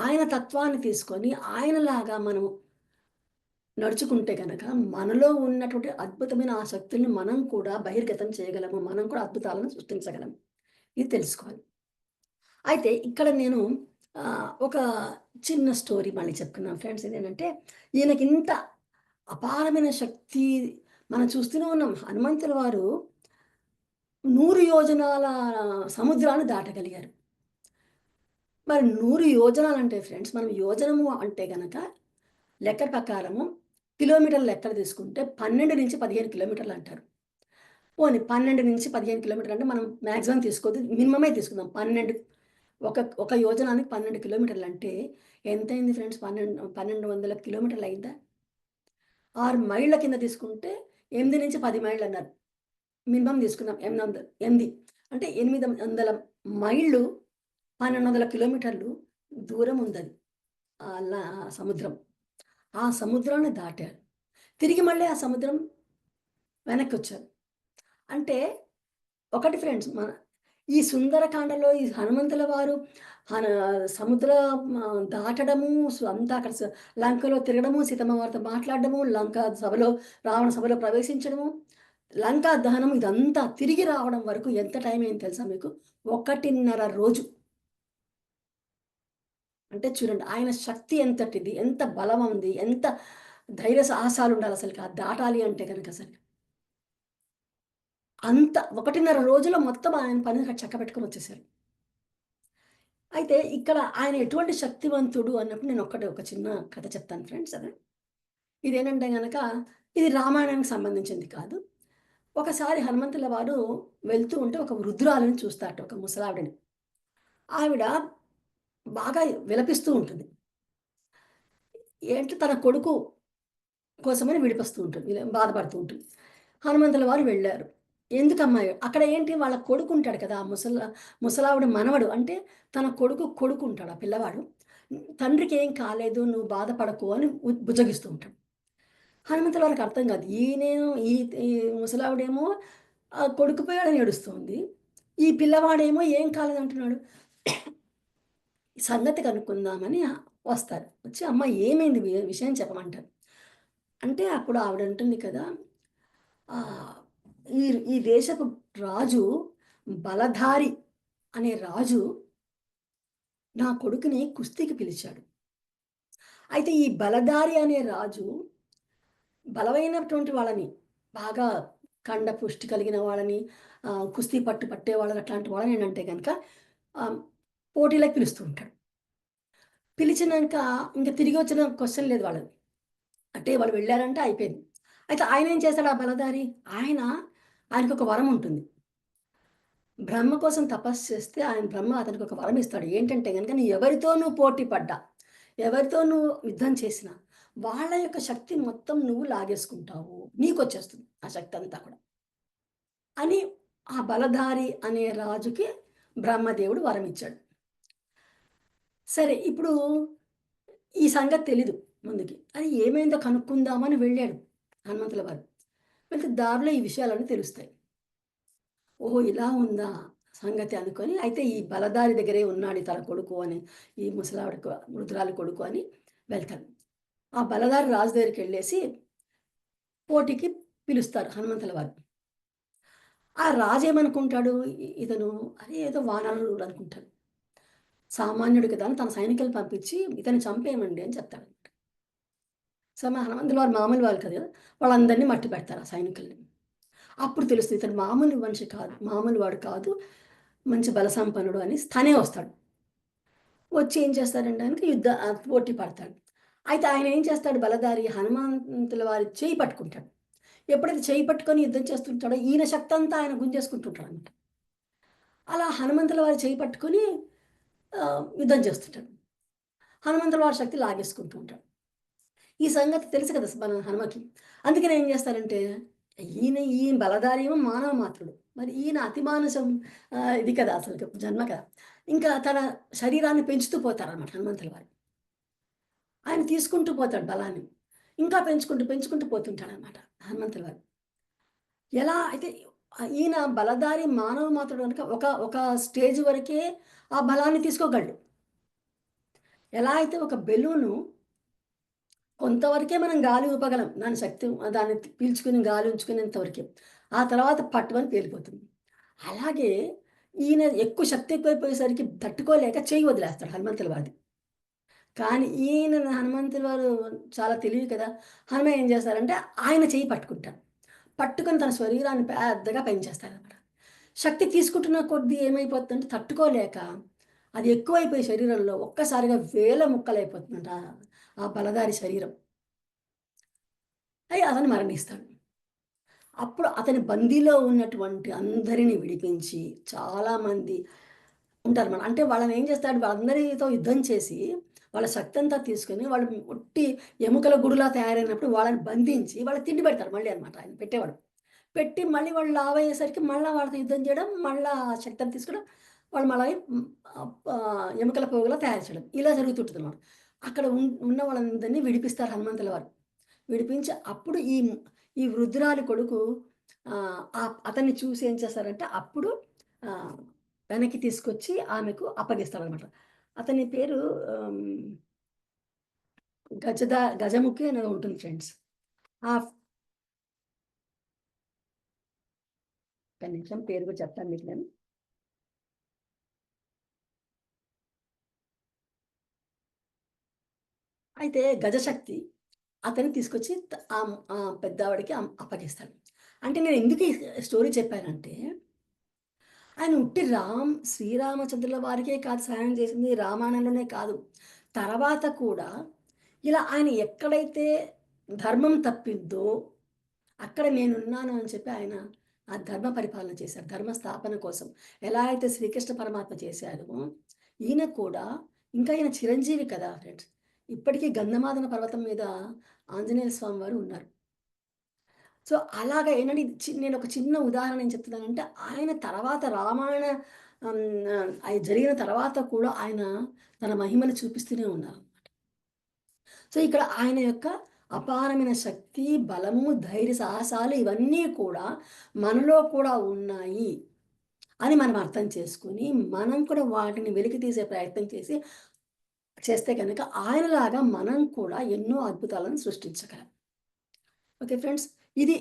ఆయన తత్వాన్ని తీసుకొని, ఆయనలాగా మనము నడుచుకుంటే గనక, మనలో ఉన్నటువంటి అద్భుతమైన ఆ శక్తుల్ని మనం కూడా బహిర్గతం చేయగలము. మనం కూడా అద్భుతాలను సృష్టించగలము. ఇది తెలుసుకోవాలి. అయితే ఇక్కడ నేను ఒక చిన్న స్టోరీ మళ్ళీ చెప్పుకుందాం ఫ్రెండ్స్. ఇదేంటంటే ఈయనకింత అపారమైన శక్తి మనం చూస్తూనే ఉన్నాం. హనుమంతుల వారు 100 యోజనాల సముద్రాన్ని దాటగలిగారు. మరి 100 యోజనాలంటే ఫ్రెండ్స్, మనం యోజనము అంటే గనక లెక్క ప్రకారము కిలోమీటర్ల లెక్కలు తీసుకుంటే 12-15 కిలోమీటర్లంటారు. పోనీ 12-15 కిలోమీటర్లంటే మనం మాక్సిమం తీసుకోవద్దు. మినిమమే తీసుకుందాం. 12 ఒక యోజనానికి 12 కిలోమీటర్లంటే ఎంతయింది ఫ్రెండ్స్? 1200 కిలోమీటర్లయిందా? 6 మైళ్ళ కింద తీసుకుంటే 8-10 మైళ్ళన్నారు. మినిమమ్ తీసుకుందాం. 8 అంటే 800 మైళ్ళు, 1200 కిలోమీటర్లు దూరం ఉందది. సముద్రం. ఆ సముద్రాన్ని దాటారు. తిరిగి మళ్ళీ ఆ సముద్రం వెనక్కొచ్చారు. అంటే ఒకటి ఫ్రెండ్స్, ఈ సుందరకాండలో ఈ హనుమంతుల వారు హన సముద్రం దాటడము, అంతా అక్కడ లంకలో తిరగడము, సీతమ్మ వారితో మాట్లాడడము, రావణ సభలో ప్రవేశించడము, లంకా దహనం ఇదంతా తిరిగి రావడం వరకు ఎంత టైం అయింది తెలుసా మీకు? 1.5 రోజు. అంటే చూడండి ఆయన శక్తి ఎంతటిది, ఎంత బలం ఉంది, ఎంత ధైర్య సాహసాలుండాలి అసలకి అది దాటాలి అంటే గనక అసలు. అంత 1.5 రోజులో మొత్తం ఆయన పని చక్కబెట్టుకొని వచ్చేసారు. అయితే ఇక్కడ ఆయన ఎటువంటి శక్తివంతుడు అన్నప్పుడు నేను ఒక చిన్న కథ చెప్తాను ఫ్రెండ్స్ అదే. ఇదేంటంటే గనక ఇది రామాయణానికి సంబంధించింది కాదు. ఒకసారి హనుమంతుల వారు వెళ్తూ ఉంటే ఒక వృద్ధురాలిని చూస్తారట. ఒక ముసలావిడని. ఆవిడ బాగా విలపిస్తూ ఉంటుంది. ఏంటి తన కొడుకు కోసమని విడిపిస్తూ ఉంటుంది. బాధపడుతూ ఉంటుంది. హనుమంతుల వారు వెళ్లారు. ఎందుకమ్మా అక్కడ ఏంటి వాళ్ళ కొడుకుంటాడు కదా! ముసలావిడ మనవడు. అంటే తన కొడుకుంటాడు ఆ పిల్లవాడు. తండ్రికేం కాలేదు నువ్వు బాధపడకు అని బుజ్జగిస్తూ ఉంటాడు. హనుమంతుల వారికి అర్థం కాదు. ఈయనేమో ఈ ఈ ముసలావిడేమో కొడుకు పోయాడని ఏడుస్తోంది. ఈ పిల్లవాడేమో ఏం కాలేదంటున్నాడు. ఈ సంగతి కనుక్కుందామని వస్తారు. వచ్చి అమ్మ ఏమైంది విషయం చెప్పమంటారు. అంటే అప్పుడు ఆవిడంటుంది కదా! ఆహ్, ఈ ఈ దేశపు రాజు బలధారి అనే రాజు నా కొడుకుని కుస్తీకి పిలిచాడు. అయితే ఈ బలధారి అనే రాజు బలమైనటువంటి వాళ్ళని, బాగా పుష్టి కలిగిన వాళ్ళని, కుస్తీ పట్టే వాళ్ళని అట్లాంటి వాళ్ళని ఏంటంటే గనక ఆహ్, పోటీలకు పిలుస్తూ ఉంటాడు. పిలిచినంక ఇంక తిరిగి వచ్చిన క్వెషన్ లేదు వాళ్ళది. అంటే వాళ్ళు వెళ్లారంటే అయిపోయింది. అయితే ఆయనేం చేస్తాడు ఆ బలధారి? ఆయనకొక వరం ఉంటుంది. బ్రహ్మ కోసం తపస్సు చేస్తే బ్రహ్మ అతనికొక వరం ఇస్తాడు. ఏంటంటే గనక ఎవరితో నువ్వు పోటీ పడ్డా, ఎవరితో నువ్వు యుద్ధం చేసినా, వాళ్ళ యొక్క శక్తి మొత్తం నువ్వు లాగేసుకుంటావు. నీకొచ్చేస్తుంది ఆ శక్తి అంతా కూడా. అని ఆ బలధారి అనే రాజుకి బ్రహ్మదేవుడు వరమిచ్చాడు. సరే ఇప్పుడు ఈ సంగతి తెలీదు ముందుకి. అది ఏమైందో కనుక్కుందామని వెళ్ళాడు హనుమంతుల వారు. వెళ్తే దారిలో ఈ విషయాలన్నీ తెలుస్తాయి. ఓహో! ఇలా ఉందా సంగతి అనుకోని, అయితే ఈ బలదారి దగ్గరే ఉన్నాడు తన కొడుకు అని, ఈ వృద్ధురాలి కొడుకు అని వెళ్తాడు. ఆ బలదారి రాజు దగ్గరికెళ్ళేసి పోటీకి పిలుస్తారు హనుమంతుల వారు. ఆ రాజేమనుకుంటాడు, ఇతను అరే ఏదో వానరుడు అనుకుంటాడు. సామాన్యుడు కదా అని తన సైనికుల్ని పంపించి ఇతన్ని చంపేయమండి అని చెప్తాడు. సో, మా హనుమంతుల వారు మామూలు వాళ్ళు కాదు కదా! వాళ్ళందరిని మట్టిపెడతారు ఆ సైనికుల్ని. అప్పుడు తెలుస్తది ఇతను మామూలు మనిషి కాదు. మామూలు వాడు కాదు. మంచి బలసంపన్నుడు అని తనే వస్తాడు. వచ్చి ఏం చేస్తాడంటే గనుక పోటీ పడతాడు. అయితే ఆయన ఏం చేస్తాడు బలధారి హనుమంతుల వారి చెయ్యి పట్టుకుంటాడు. ఎప్పుడైతే చెయ్యి పట్టుకొని యుద్ధం చేస్తుంటాడో ఈయన శక్తంతా ఆయన గుంజేసుకుంటుంటాడనమాట. అలా హనుమంతుల వారి చెయ్యి పట్టుకొని యుద్ధం చేస్తుంటాడు. హనుమంతుల వారి శక్తి లాగేసుకుంటూ ఉంటాడు. ఈ సంగతి తెలుసు కదా! మన హనుమకి. అందుకని ఏం చేస్తారంటే, ఈయన బలధారి ఏమో మానవ మాత్రుడు. మరి ఈయన అతి మానుషం ఇది కదా! అసలుకి జన్మ కదా! ఇంకా తన శరీరాన్ని పెంచుతూ పోతారనమాట హనుమంతుల వారు. ఆయన తీసుకుంటూ పోతాడు బలాన్ని. ఇంకా పెంచుకుంటూ, పెంచుకుంటూ పోతుంటాడనమాట హనుమంతుల వారు. ఎలా అయితే ఈయన బలధారి మానవ మాత్రుడు గనుక ఒక స్టేజ్ వరకే ఆ బలాన్ని తీసుకోగలడు. ఎలా అయితే ఒక బెలూను కొంతవరకే మనం గాలి ఊపగలం. దాని శక్తి దాన్ని పీల్చుకొని గాలి ఉంచుకునేంత వరకే. ఆ తర్వాత పట్టుమని పేలిపోతుంది. అలాగే ఈయన ఎక్కువ శక్తి ఎక్కువైపోయేసరికి తట్టుకోలేక చెయ్యి వదిలేస్తాడు హనుమంతుల వారిది. కానీ ఈయన హనుమంతుల వారు చాలా తెలివి కదా! హనుమ ఏం చేస్తారంటే ఆయన చెయ్యి పట్టుకుంటాడు. పట్టుకొని తన శరీరాన్ని పెద్దగా పెంచేస్తాడనమాట. శక్తి తీసుకుంటున్న కొద్దీ ఏమైపోతుందంటే తట్టుకోలేక అది ఎక్కువైపోయి శరీరంలో ఒక్కసారిగా వేల ముక్కలైపోతుందంట ఆ బలధారి శరీరం. అతను మరణిస్తాడు. అప్పుడు అతని బందీలో ఉన్నటువంటి అందరిని విడిపించి చాలామంది ఉంటారన్నమాట. అంటే వాళ్ళనేం చేస్తాడు వాళ్ళందరితో యుద్ధం చేసి, వాళ్ళ శక్తంతా తీసుకొని వాళ్ళు ఉట్టి ఎముకల గుడిలా తయారైనప్పుడు వాళ్ళని బంధించి వాళ్ళకి తిండి పెడతారు మళ్ళీ అన్నమాట ఆయన పెట్టేవాడు. పెట్టి మళ్ళీ వాళ్ళు లావయ్యేసరికి మళ్ళా వాళ్ళతో యుద్ధం చేయడం, మళ్ళా ఆ శక్తిని తీసుకోవడం, వాళ్ళు మళ్ళీ ఎముకల పోగులా తయారు చేయడం. ఇలా జరుగుతుంటదన్నమాట. అక్కడ ఉన్న వాళ్ళందరిని విడిపిస్తారు హనుమంతుల వారు. విడిపించి అప్పుడు ఈ వృద్ధురాలి కొడుకు అతన్ని చూసి ఏం చేస్తారంటే అప్పుడు ఆహ్, వెనక్కి తీసుకొచ్చి ఆమెకు అప్పగిస్తాడనమాట. అతని పేరు ఆహ్, గజముఖి అనేదో ఉంటుంది ఫ్రెండ్స్. ఆ! ఒక్క నిమిషం పేరు కూడా చెప్తాను మీకు నేను. అయితే గజశక్తి అతన్ని తీసుకొచ్చి పెద్దావిడకి అప్పగిస్తాడు. అంటే నేను ఎందుకు ఈ స్టోరీ చెప్పానంటే ఆయన ఉట్టి శ్రీరామచంద్రుల వారికే కాదు సహాయం చేసింది. రామాయణంలోనే కాదు. తర్వాత కూడా ఇలా ఆయన ఎక్కడైతే ధర్మం తప్పిద్దో, అక్కడ నేనున్నాను అని చెప్పి ఆయన ఆ ధర్మ పరిపాలన చేశారు. ధర్మ స్థాపన కోసం. ఎలా అయితే శ్రీకృష్ణ పరమాత్మ చేశారో, ఈయన కూడా ఇంకా ఈయన చిరంజీవి కదా ఫ్రెండ్స్. ఇప్పటికీ గంధమాదన పర్వతం మీద ఆంజనేయ స్వామి వారు ఉన్నారు. సో, అలాగా ఏంటంటే ఇది నేనొక చిన్న ఉదాహరణ ఏం చెప్తున్నానంటే, ఆయన తర్వాత రామాయణ అయి జరిగిన తర్వాత కూడా ఆయన తన మహిమను చూపిస్తూనే ఉన్నారు. సో, ఇక్కడ ఆయన యొక్క అపారమైన శక్తి, బలము, ధైర్య సాహసాలు ఇవన్నీ కూడా మనలో కూడా ఉన్నాయి అని మనం అర్థం చేసుకొని, మనం కూడా వాటిని వెలికి తీసే ప్రయత్నం చేస్తే గనక ఆయనలాగా మనం కూడా ఎన్నో అద్భుతాలను సృష్టించగలం. Okay friends. ఇది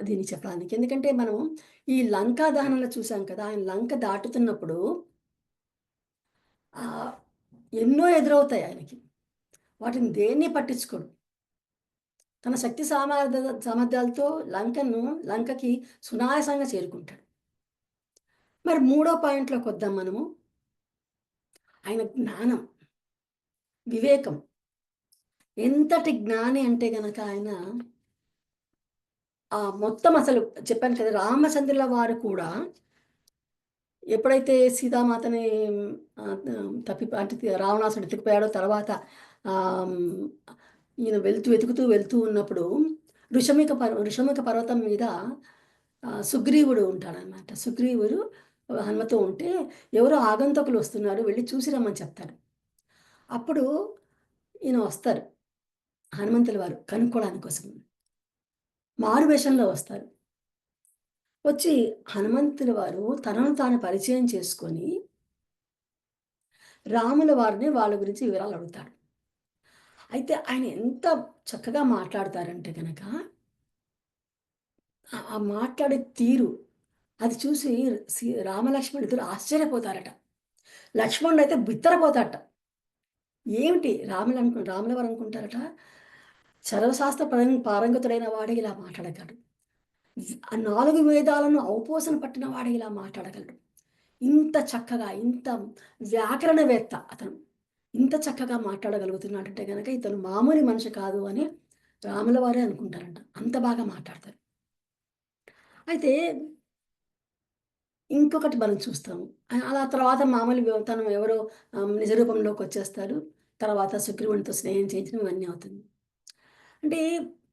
దీన్ని చెప్పడానికి. ఎందుకంటే మనం ఈ లంకా దహనంలో చూసాం కదా! ఆయన లంక దాటుతున్నప్పుడు ఆహ్, ఎన్నో ఎదురవుతాయి ఆయనకి. వాటిని దేన్ని పట్టించుకోడు. తన శక్తి సామర్థ్యాలతో లంకకి సునాయాసంగా చేరుకుంటాడు. మరి మూడో పాయింట్‌లోకొద్దాం మనము. ఆయన జ్ఞానం, వివేకం. ఎంతటి జ్ఞాని అంటే గనక ఆయన మొత్తం అసలు చెప్పాను కదా! రామచంద్రుల వారు కూడా ఎప్పుడైతే సీతామాతని అంటే రావణాసుడు ఎత్తుకుపోయాడో తర్వాత ఆహ్, హ్మ్, ఈయన వెతుకుతూ ఉన్నప్పుడు ఋషముఖ పర్వతం మీద సుగ్రీవుడు ఉంటాడనమాట. సుగ్రీవుడు హనుమతో ఉంటే ఎవరో ఆగంతకులు వస్తున్నారు వెళ్లి చూసి రమ్మని చెప్తాడు. అప్పుడు ఈయన వస్తారు. హనుమంతుల వారు కనుక్కోవడాని కోసం. మారు వేషంలో వస్తారు. వచ్చి హనుమంతుల వారు తనను తాను పరిచయం చేసుకొని రాముల వారిని వాళ్ళ గురించి వివరాలు అడుగుతాడు. అయితే ఆయన ఎంత చక్కగా మాట్లాడతారంటే గనక, ఆ మాట్లాడే తీరు, అది చూసి రామలక్ష్మణుడిద్దరూ ఆశ్చర్యపోతారట. లక్ష్మణుడైతే బిత్తరపోతాడట. ఏమిటి రాముల వారనుకుంటారట, సర్వశాస్త్ర పారంగతుడైన వాడే ఇలా మాట్లాడగలడు. ఆ 4 వేదాలను ఔపోసన పట్టిన వాడే ఇలా మాట్లాడగలడు. ఇంత చక్కగా, ఇంత వ్యాకరణవేత్త అతను. ఇంత చక్కగా మాట్లాడగలుగుతున్నాడంటే గనక ఇతను మామూలు మనిషి కాదు అని రాముల వారే అనుకుంటారంట. అంత బాగా మాట్లాడతారు. అయితే ఇంకొకటి మనం చూస్తాము. అలా తర్వాత మామూలు తను ఎవరో నిజ రూపంలోకొచ్చేస్తాడు. తర్వాత సుగ్రీవునితో స్నేహం చేయించడం ఇవన్నీ అవుతుంది. అంటే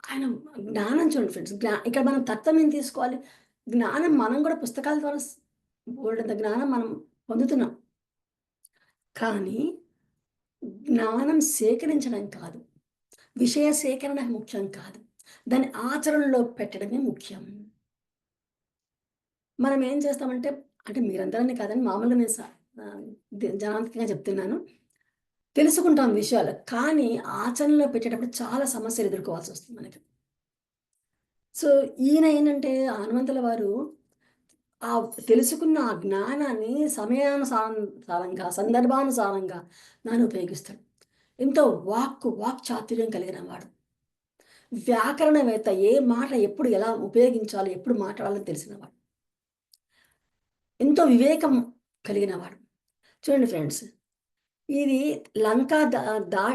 ఆయన జ్ఞానం చూడండి ఫ్రెండ్స్. ఇక్కడ మనం తత్వం ఏం తీసుకోవాలి? జ్ఞానం మనం గూడా పుస్తకాల ద్వారా బోలెడంత జ్ఞానం మనం పొందుతున్నాం. కానీ జ్ఞానం సేకరించడం కాదు. విషయ సేకరణ ముఖ్యం కాదు. దాన్ని ఆచరణలో పెట్టడమే ముఖ్యం. మనం ఏం చేస్తామంటే అంటే మీరందరని కాదండి మామూలుగా నేను ఆహ్, జనాంతికంగా చెప్తున్నాను. తెలుసుకుంటాం విషయాలు. కానీ ఆచరణలో పెట్టేటప్పుడు చాలా సమస్యలు ఎదుర్కోవాల్సొస్తుంది మనకి. సో, ఈయన ఏంటంటే హనుమంతుల వారు తెలుసుకున్న ఆ జ్ఞానాన్ని సమయానుసారంగా, సందర్భానుసారంగా దాన్ని ఉపయోగిస్తాడు. ఎంతో వాక్చాతుర్యం కలిగిన వాడు. వ్యాకరణవేత్త ఏ మాట ఎప్పుడు ఎలా ఉపయోగించాలో, ఎప్పుడు మాట్లాడాలో తెలిసినవాడు. ఎంతో వివేకం కలిగినవాడు. చూడండి ఫ్రెండ్స్, ఇది లంక దా దా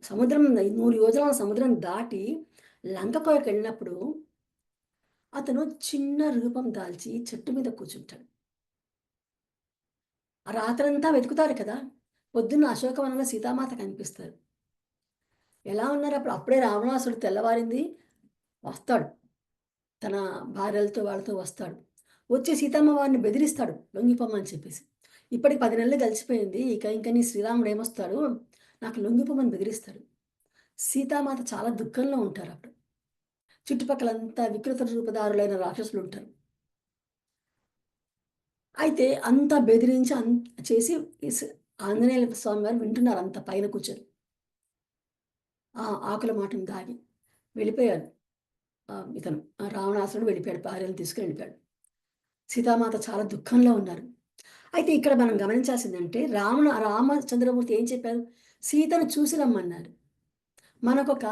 సముద్రం 100 యోజనాల సముద్రం దాటి లంకకోకెళ్ళినప్పుడు అతను చిన్న రూపం దాల్చి చెట్టు మీద కూర్చుంటాడు. ఆ రాత్రంతా వెతుకుతారు కదా! పొద్దున్న అశోకవనంలో సీతామాత కనిపిస్తారు. ఎలా ఉన్నారప్పుడు? అప్పుడే రావణాసుడు తెల్లవారింది వస్తాడు. తన భార్యలతో వాళ్ళతో వస్తాడు. వచ్చి సీతమ్మ వారిని బెదిరిస్తాడు లొంగిపోమని చెప్పేసి. ఇప్పటికి 10 నెలలు గడిచిపోయింది. ఇంక నీ శ్రీరాముడేమొస్తాడు? నాకు లొంగిపోమని బెదిరిస్తాడు. సీతామాత చాలా దుఃఖంలో ఉంటారప్పుడు. చుట్టుపక్కలంతా వికృత రూపధారులైన రాక్షసులుంటారు. అయితే అంతా బెదిరించి చేసి ఆంజనేయ స్వామి వారు వింటున్నారు అంత పైన కూర్చొని. ఆకుల మాటను దాగి వెళ్ళిపోయాడు. ఇతను రావణాసురుడు వెళ్ళిపోయాడు. భార్యను తీసుకొని వెళ్ళిపోయాడు. సీతామాత చాలా దుఃఖంలో ఉన్నారు. అయితే ఇక్కడ మనం గమనించాల్సిందంటే రామచంద్రమూర్తి ఏం చెప్పారు? సీతను చూసి రమ్మన్నారు. మనకొక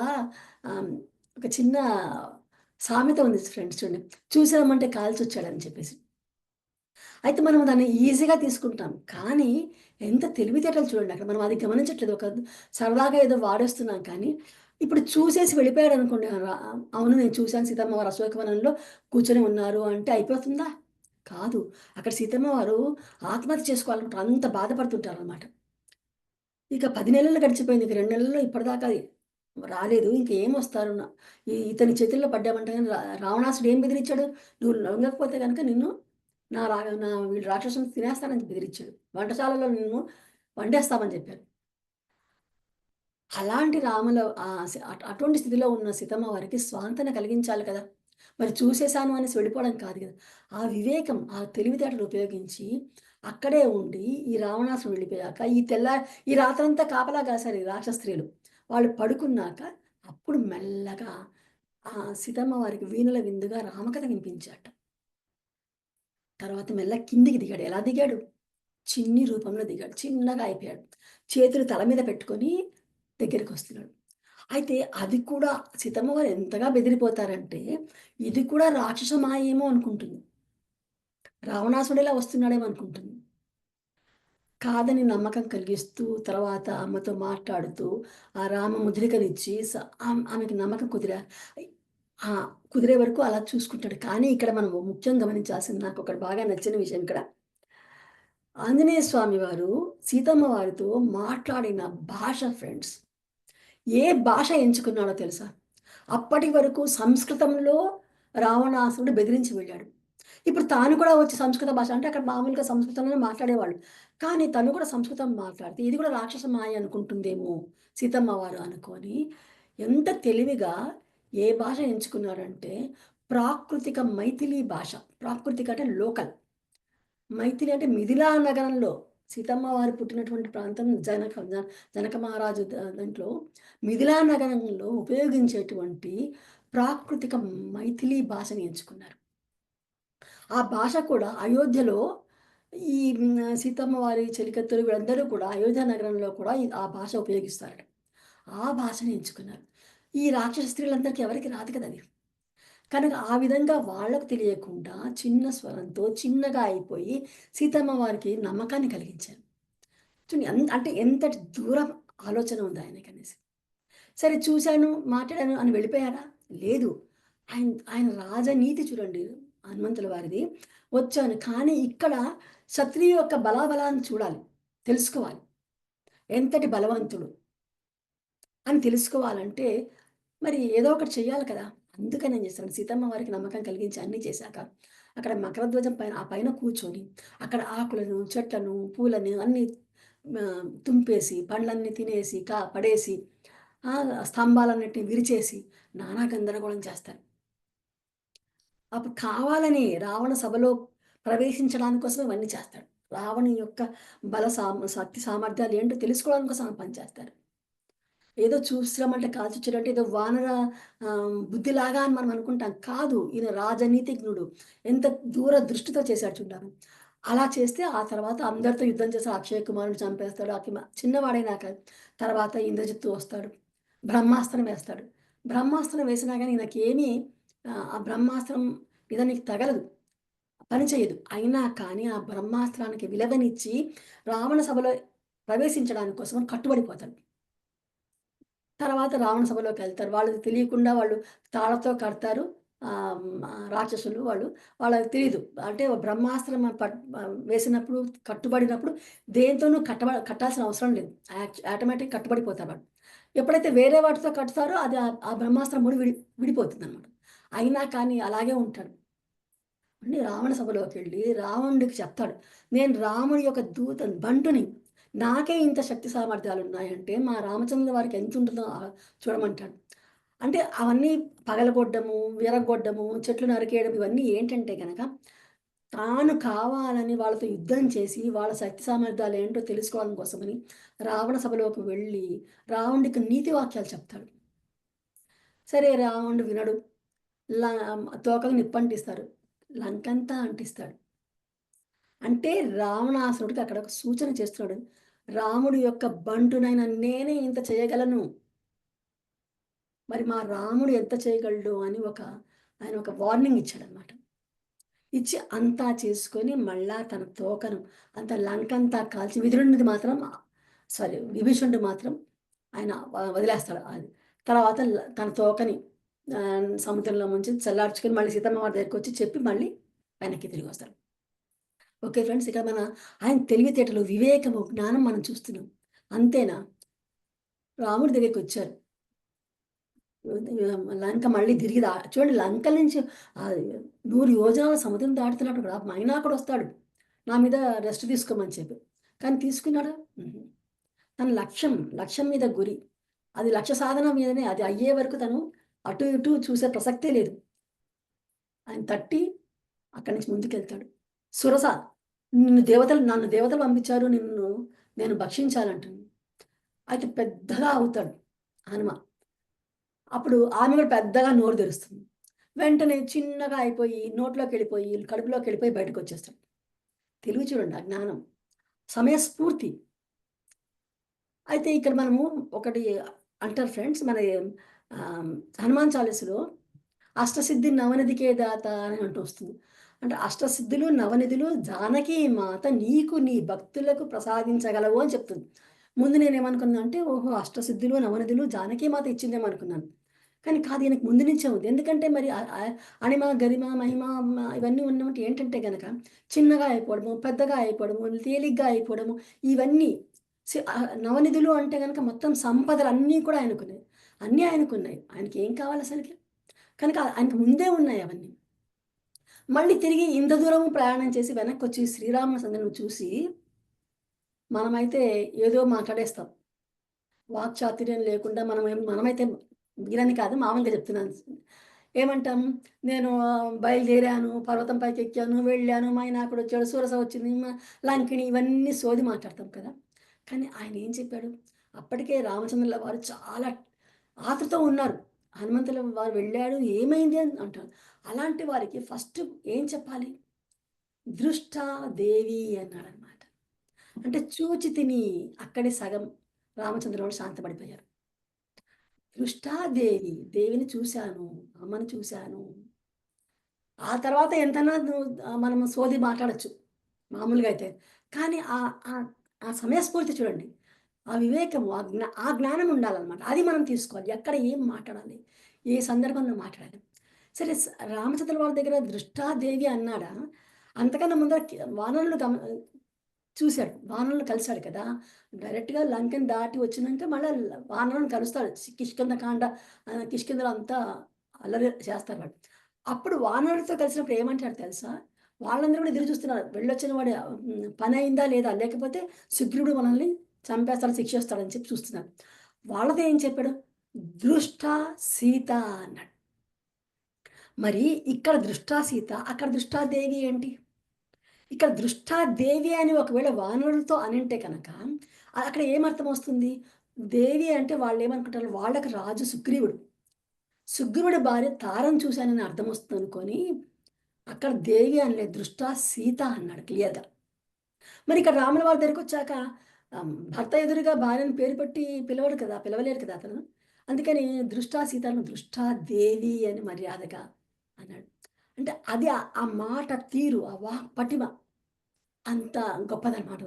ఆహ్, ఒక చిన్న సామెత ఉంది ఫ్రెండ్స్ చూడండి. చూసి రమ్మంటే కాల్చొచ్చాడని చెప్పేసి. అయితే మనం దాన్ని ఈజీగా తీసుకుంటాం. కానీ ఎంత తెలివితేటలు చూడండి అక్కడ. మనం అది గమనించట్లేదు. సరదాగా ఏదో వాడేస్తున్నాం కానీ, ఇప్పుడు చూసేసి వెళ్ళిపోయాడనుకోండి అవును నేను చూశాను సీతమ్మ వారు అశోకవనంలో కూర్చొని ఉన్నారు అంటే అయిపోతుందా? కాదు. అక్కడ సీతమ్మ వారు ఆత్మహత్య చేసుకోవాలనుకుంటారు. అంత బాధపడుతుంటారనమాట. ఇక 10 నెలలు గడిచిపోయింది. ఇక 2 నెలల్లో ఇప్పటిదాకా రాలేదు. ఇంకేమొస్తారు ఇతని చేతుల్లో పడ్డామంటే గాని రావణాసుడు ఏం బెదిరించాడు? "నువ్వు లొంగకపోతే గనుక నిన్ను వీళ్ళు రాక్షసుని తినేస్తానని" బెదిరించాడు. వంటశాలలో నిన్ను వండేస్తామని జెప్పారు. అలాంటి రాముల ఆహ్, సి అటు అటువంటి స్థితిలో ఉన్న సీతమ్మ వారికి స్వాంతన కలిగించాలి కదా! మరి చూసేసాను అనేసి వెళ్ళిపోవడం కాదు గదా! ఆ వివేకం, ఆ తెలివితేటలు ఉపయోగించి అక్కడే ఉండి ఈ రావణాసురుడు వెళ్ళిపోయాక ఈ రాత్రంతా కాపలా కాసారు ఈ రాక్షస స్త్రీలు. వాళ్ళు పడుకున్నాక అప్పుడు మెల్లగా సీతమ్మ వారికి వీణుల విందుగా రామకథ వినిపించాట. తర్వాత మెల్లగా కిందికి దిగాడు. ఎలా దిగాడు? చిన్ని రూపంలో దిగాడు. చిన్నగా అయిపోయాడు. చేతులు తల మీద పెట్టుకొని దగ్గరికొస్తున్నాడు. అయితే అది కూడా సీతమ్మ వారు ఎంతగా బెదిరిపోతారంటే, ఇది కూడా రాక్షస మాయేమో అనుకుంటుంది. రావణాసుడిలా వస్తున్నాడేమో అనుకుంటుంది. కాదని నమ్మకం కలిగిస్తూ, తర్వాత అమ్మతో మాట్లాడుతూ, ఆ రామ ముద్రికనిచ్చి ఆమెకి నమ్మకం ఆ! కుదిరే వరకు అలా చూసుకుంటాడు. కానీ ఇక్కడ మనం ముఖ్యంగా గమనించాల్సింది నాకొకటి బాగా నచ్చిన విషయం ఇక్కడ. ఆంజనేయ స్వామి వారు సీతమ్మ వారితో మాట్లాడిన భాష ఫ్రెండ్స్. ఏ భాష ఎంచుకున్నాడో తెలుసా? అప్పటి వరకు సంస్కృతంలో రావణాసురుడు బెదిరించి వెళ్ళాడు. ఇప్పుడు తాను కూడా వచ్చి సంస్కృత భాష అంటే అక్కడ మామూలుగా సంస్కృతంలోనే మాట్లాడేవాళ్ళు. కానీ తను కూడా సంస్కృతం మాట్లాడితే ఇది కూడా రాక్షస మాయ అనుకుంటుందేమో సీతమ్మ వారు అనుకోని ఎంత తెలివిగా ఏ భాష ఎంచుకున్నాడంటే ప్రాకృతిక మైథిలి భాష. ప్రాకృతిక అంటే లోకల్. మైథిలి అంటే మిథిలా నగరంలో సీతమ్మ వారు పుట్టినటువంటి ప్రాంతం జనక మహారాజు దాంట్లో మిథిలా నగరంలో ఉపయోగించేటువంటి ప్రాకృతిక మైథిలి భాషని ఎంచుకున్నారు. ఆ భాష కూడా అయోధ్యలో ఈ సీతమ్మ వారి చెలికత్తెలు వీళ్ళందరూ కూడా అయోధ్య నగరంలో కూడా ఆ భాష ఉపయోగిస్తారట. ఆ భాషని ఎంచుకున్నారు. ఈ రాక్షస స్త్రీలందరికీ ఎవరికీ రాదు కదా అది. కనుక ఆ విధంగా వాళ్ళకు తెలియకుండా చిన్న స్వరంతో చిన్నగా అయిపోయి సీతమ్మ వారికి నమ్మకాన్ని కలిగించారు. చూడండి అంటే ఎంతటి దూరం ఆలోచన ఉంది ఆయనకనేసి. సరే చూసాను, మాట్లాడాను అని వెళ్ళిపోయారా? లేదు. ఆయన రాజనీతి చూడండి హనుమంతుల వారిది. వచ్చాను కానీ ఇక్కడ క్షత్రియ యొక్క బలాబలాన్ని చూడాలి. తెలుసుకోవాలి. ఎంతటి బలవంతుడు అని తెలుసుకోవాలంటే మరి ఏదో ఒకటి చేయాలి కదా! అందుకని ఏం చేశాను సీతమ్మ వారికి నమ్మకం కలిగించి అన్నీ చేశాక, అక్కడ మకరధ్వజం పైన ఆ పైన కూర్చొని, అక్కడ ఆకులను, చెట్లను, పూలను అన్నీ తుంపేసి, పండ్లన్నీ తినేసి, పడేసి, స్తంభాలన్నిటిని విరిచేసి, నానా గందరగోళం చేస్తారు. అప్పుడు కావాలని రావణ సభలో ప్రవేశించడానికి కోసం ఇవన్నీ చేస్తాడు. రావణుని యొక్క శక్తి సామర్థ్యాలు ఏంటో తెలుసుకోవడానికి కోసం ఆ పని చేస్తారు. ఏదో చూసామంటే కాల్చొచ్చినట్టు ఏదో వానర బుద్ధిలాగా అని మనం అనుకుంటాం. కాదు. ఈయన రాజనీతిజ్ఞుడు. ఎంత దూరదృష్టితో చేశాడు చూడ్డాను. అలా చేస్తే ఆ తర్వాత అందరితో యుద్ధం చేసి అక్షయ కుమారుడిని చంపేస్తాడు. చిన్నవాడైనాక తర్వాత ఇంద్రజిత్తు వస్తాడు. బ్రహ్మాస్త్రం వేస్తాడు. బ్రహ్మాస్త్రం వేసినా గాని ఈయనకేమీ ఆ బ్రహ్మాస్త్రం మీద నీకు తగలదు. పని చేయదు. అయినా కానీ ఆ బ్రహ్మాస్త్రానికి విలువనిచ్చి రావణ సభలో ప్రవేశించడానికి కోసం కట్టుబడిపోతాడు. తర్వాత రావణ సభలోకెళ్తారు. వాళ్ళకి తెలియకుండా వాళ్ళు తాళ్ళతో కడతారు. రాక్షసులు వాళ్ళు. వాళ్ళకి తెలీదు. అంటే బ్రహ్మాస్త్రం వేసినప్పుడు, కట్టుబడినప్పుడు దేనితోనూ కట్టాల్సిన అవసరం లేదు. ఆటోమేటిక్‌గా కట్టుబడిపోతారు వాళ్ళు. ఎప్పుడైతే వేరే వాటితో కట్టుతారో అది ఆ బ్రహ్మాస్త్రం కూడా విడిపోతుందనమాట. అయినా కానీ అలాగే ఉంటాడు. అంటే రావణ సభలోకెళ్ళి రావణుడికి చెప్తాడు. నేను రాముడి యొక్క బంటుని. నాకే ఇంత శక్తి సామర్థ్యాలున్నాయంటే, మా రామచంద్రుల వారికి ఎంతుంటుందో చూడమంటాడు. అంటే అవన్నీ పగలగొట్టడము, విరగ్గొట్టడము, చెట్లు నరికేయడం ఇవన్నీ ఏంటంటే గనక, తాను కావాలని వాళ్ళతో యుద్ధం చేసి, వాళ్ళ శక్తి సామర్థ్యాలేంటో తెలుసుకోవడం కోసమని రావణ సభలోకి వెళ్ళి, రావణుడికి నీతి వాక్యాలు చెప్తాడు. సరే రావణుడు వినడు. ల తోకకి నిప్పంటిస్తారు. లంకంతా అంటిస్తాడు. అంటే రావణాసురుడికి అక్కడ ఒక సూచన చేస్తున్నాడు. రాముడి యొక్క బంటునైన నేనే ఇంత చేయగలను. మరి మా రాముడు ఎంత చేయగలడు అని ఆయన ఒక వార్నింగ్ ఇచ్చాడనమాట. ఇచ్చి అంతా చేసుకొని మళ్ళా తన తోకను లంకంతా కాల్చి విదురుడిది మాత్రం విభీషణుడు మాత్రం ఆయన వదిలేస్తాడు. అది. తర్వాత తన తోకని సముద్రంలో ముంచి చల్లార్చుకొని మళ్ళీ సీతమ్మ వారి దగ్గరికొచ్చి చెప్పి మళ్ళీ వెనక్కి తిరిగొస్తాడు. Okay friends. ఇక్కడ ఆయన తెలివితేటలు, వివేకము, జ్ఞానం మనం చూస్తున్నాం. అంతేనా? రాముడి దగ్గరికొచ్చారు. లంక మళ్ళీ తిరిగి చూడండి లంక నుంచి 100 యోజనాల సముద్రం దాటుతున్నప్పుడు కూడా మైనాకుడొస్తాడు. నా మీద రెస్ట్ తీసుకోమని చెప్పి. కానీ తీసుకున్నాడా? హుహు. తన లక్ష్యం మీద గురి. అది లక్ష్య సాధన మీదనే అది అయ్యే వరకు తను అటు ఇటు చూసే ప్రసక్తే లేదు. ఆయన తట్టి అక్కడి నుంచి ముందుకెళ్తాడు. సురస నన్ను దేవతలు పంపించారు నేను భక్షించాలంటుంది. అయితే పెద్దగా అవుతాడు హనుమ. అప్పుడు ఆమె కూడా పెద్దగా నోరు తెరుస్తుంది. వెంటనే చిన్నగా అయిపోయి నోట్లోకెళ్ళిపోయి, కడుపులోకెళ్ళిపోయి బయటకొచ్చేస్తాడు. తెలివి చూడండి ఆ జ్ఞానం. సమయస్ఫూర్తి. అయితే ఇక్కడ మనము ఒకటి అంటారు ఫ్రెండ్స్ మన హనుమాన్ చాలీసాలో అష్టసిద్ధి నవనిధికే దాత అని అంటూ వస్తుంది. అంటే అష్టసిద్ధులు, నవనిధులు జానకి మాత నీకు నీ భక్తులకు ప్రసాదించగలవు అని చెప్తుంది. ముందు నేనేమనుకున్నా అంటే ఓహో! అష్టసిద్ధులు, నవనిధులు జానకి మాత ఇచ్చిందేమో అనుకున్నాను. కానీ కాదు ఈయనకి ముందు నుంచే ఉంది. ఎందుకంటే మరి అణిమ, గరిమ, మహిమ ఇవన్నీ ఉన్నమాట ఏంటంటే గనక చిన్నగా అయిపోవడము, పెద్దగా అయిపోవడము, తేలిగ్గా అయిపోవడము ఇవన్నీ నవనిధులు అంటే గనక మొత్తం సంపదలన్నీ కూడా ఆయనకున్నాయి. అన్నీ ఆయనకున్నాయి. ఆయనకేం కావాలసలకి? కనుక ఆయనకు ముందే ఉన్నాయి అవన్నీ. మళ్ళీ తిరిగి ఇంత దూరము ప్రయాణం చేసి వెనక్కొచ్చి శ్రీరామచంద్రుని చూసి మనమైతే ఏదో మాట్లాడేస్తాం. వాక్చాతుర్యం లేకుండా మనమైతే మీరని కాదు మామూలుగా చెప్తున్నాను. ఏమంటాం? నేను బయలుదేరాను, పర్వతం పైకెక్కాను, వెళ్ళాను, మైనాకుడొచ్చాడు, సురస వచ్చింది, లంకిణి ఇవన్నీ సోది మాట్లాడతాం కదా! కానీ ఆయన ఏం చెప్పాడు? అప్పటికే రామచంద్రుల వారు చాలా ఆతృత ఉన్నారు. హనుమంతుల వారు వెళ్ళాడు, ఏమైంది అని అంటారు. అలాంటి వారికి ఫస్ట్ ఏం చెప్పాలి? దృష్టా దేవి అన్నాడనమాట. అంటే చూచి తిని అక్కడే సగం రామచంద్రుడు శాంతపడిపోయారు. దృష్టా దేవి, దేవిని చూశాను, అమ్మని చూశాను. ఆ తర్వాత ఎంతన్నా మనము సోది మాట్లాడొచ్చు మామూలుగా అయితే. కానీ ఆహ్, ఆ సమయస్ఫూర్తి చూడండి. ఆ వివేకము, ఆ జ్ఞానం ఉండాలనమాట. అది మనం తీసుకోవాలి. ఎక్కడ ఏం మాట్లాడాలి? ఏ సందర్భంలో మాట్లాడాలి? సరే రామచంద్రుల వారి దగ్గర దృష్టాదేవి అన్నాడా? అంతకన్నా ముందర వానరులు చూసాడు. వానరులను కలిసాడు కదా! డైరెక్ట్‌గా లంకని దాటి వచ్చినంక మళ్ళా వానరులను కలుస్తాడు. కిష్కింధకాండ కిష్కింధలో అంతా అల్లరి చేస్తారు వాళ్ళు. అప్పుడు వానరులతో కలిసినప్పుడు ఏమంటాడు తెలుసా? వాళ్ళందరూ కూడా ఎదురు చూస్తున్నారు. వెళ్ళొచ్చిన వాడు పనయిందా లేదా? లేకపోతే శుగ్రీవుడు మనల్ని చంపేస్తాడు, శిక్షిస్తాడని చెప్పి చూస్తున్నారు. వాళ్ళతో ఏం చెప్పాడు? దృష్టా సీత అన్నాడు. మరి ఇక్కడ దృష్టా సీత, అక్కడ దృష్టాదేవి ఏంటి? ఇక్కడ దృష్టాదేవి అని ఒకవేళ వానరులతో అనింటే కనుక అక్కడ ఏమర్థమొస్తుంది? దేవి అంటే వాళ్ళేమనుకుంటారు, వాళ్ళకి రాజు సుగ్రీవుడు. సుగ్రీవుడి భార్య తారను చూశానని అర్థమొస్తుందనుకోని, అక్కడ దేవి అనలేదు. దృష్టా సీత అన్నాడు క్లియర్‌గా. మరి ఇక్కడ రాముల వారి దగ్గరికొచ్చాక భర్త ఎదురుగా భార్యని పేరు పెట్టి పిలవడు కదా! పిలవలేరు కదా అతను. అందుకని దృష్టా సీతను దృష్టా దేవి అని మర్యాదగా అన్నాడు. అంటే అది ఆ మాట తీరు, ఆ వాక్ పటిమ అంత గొప్పదనమాట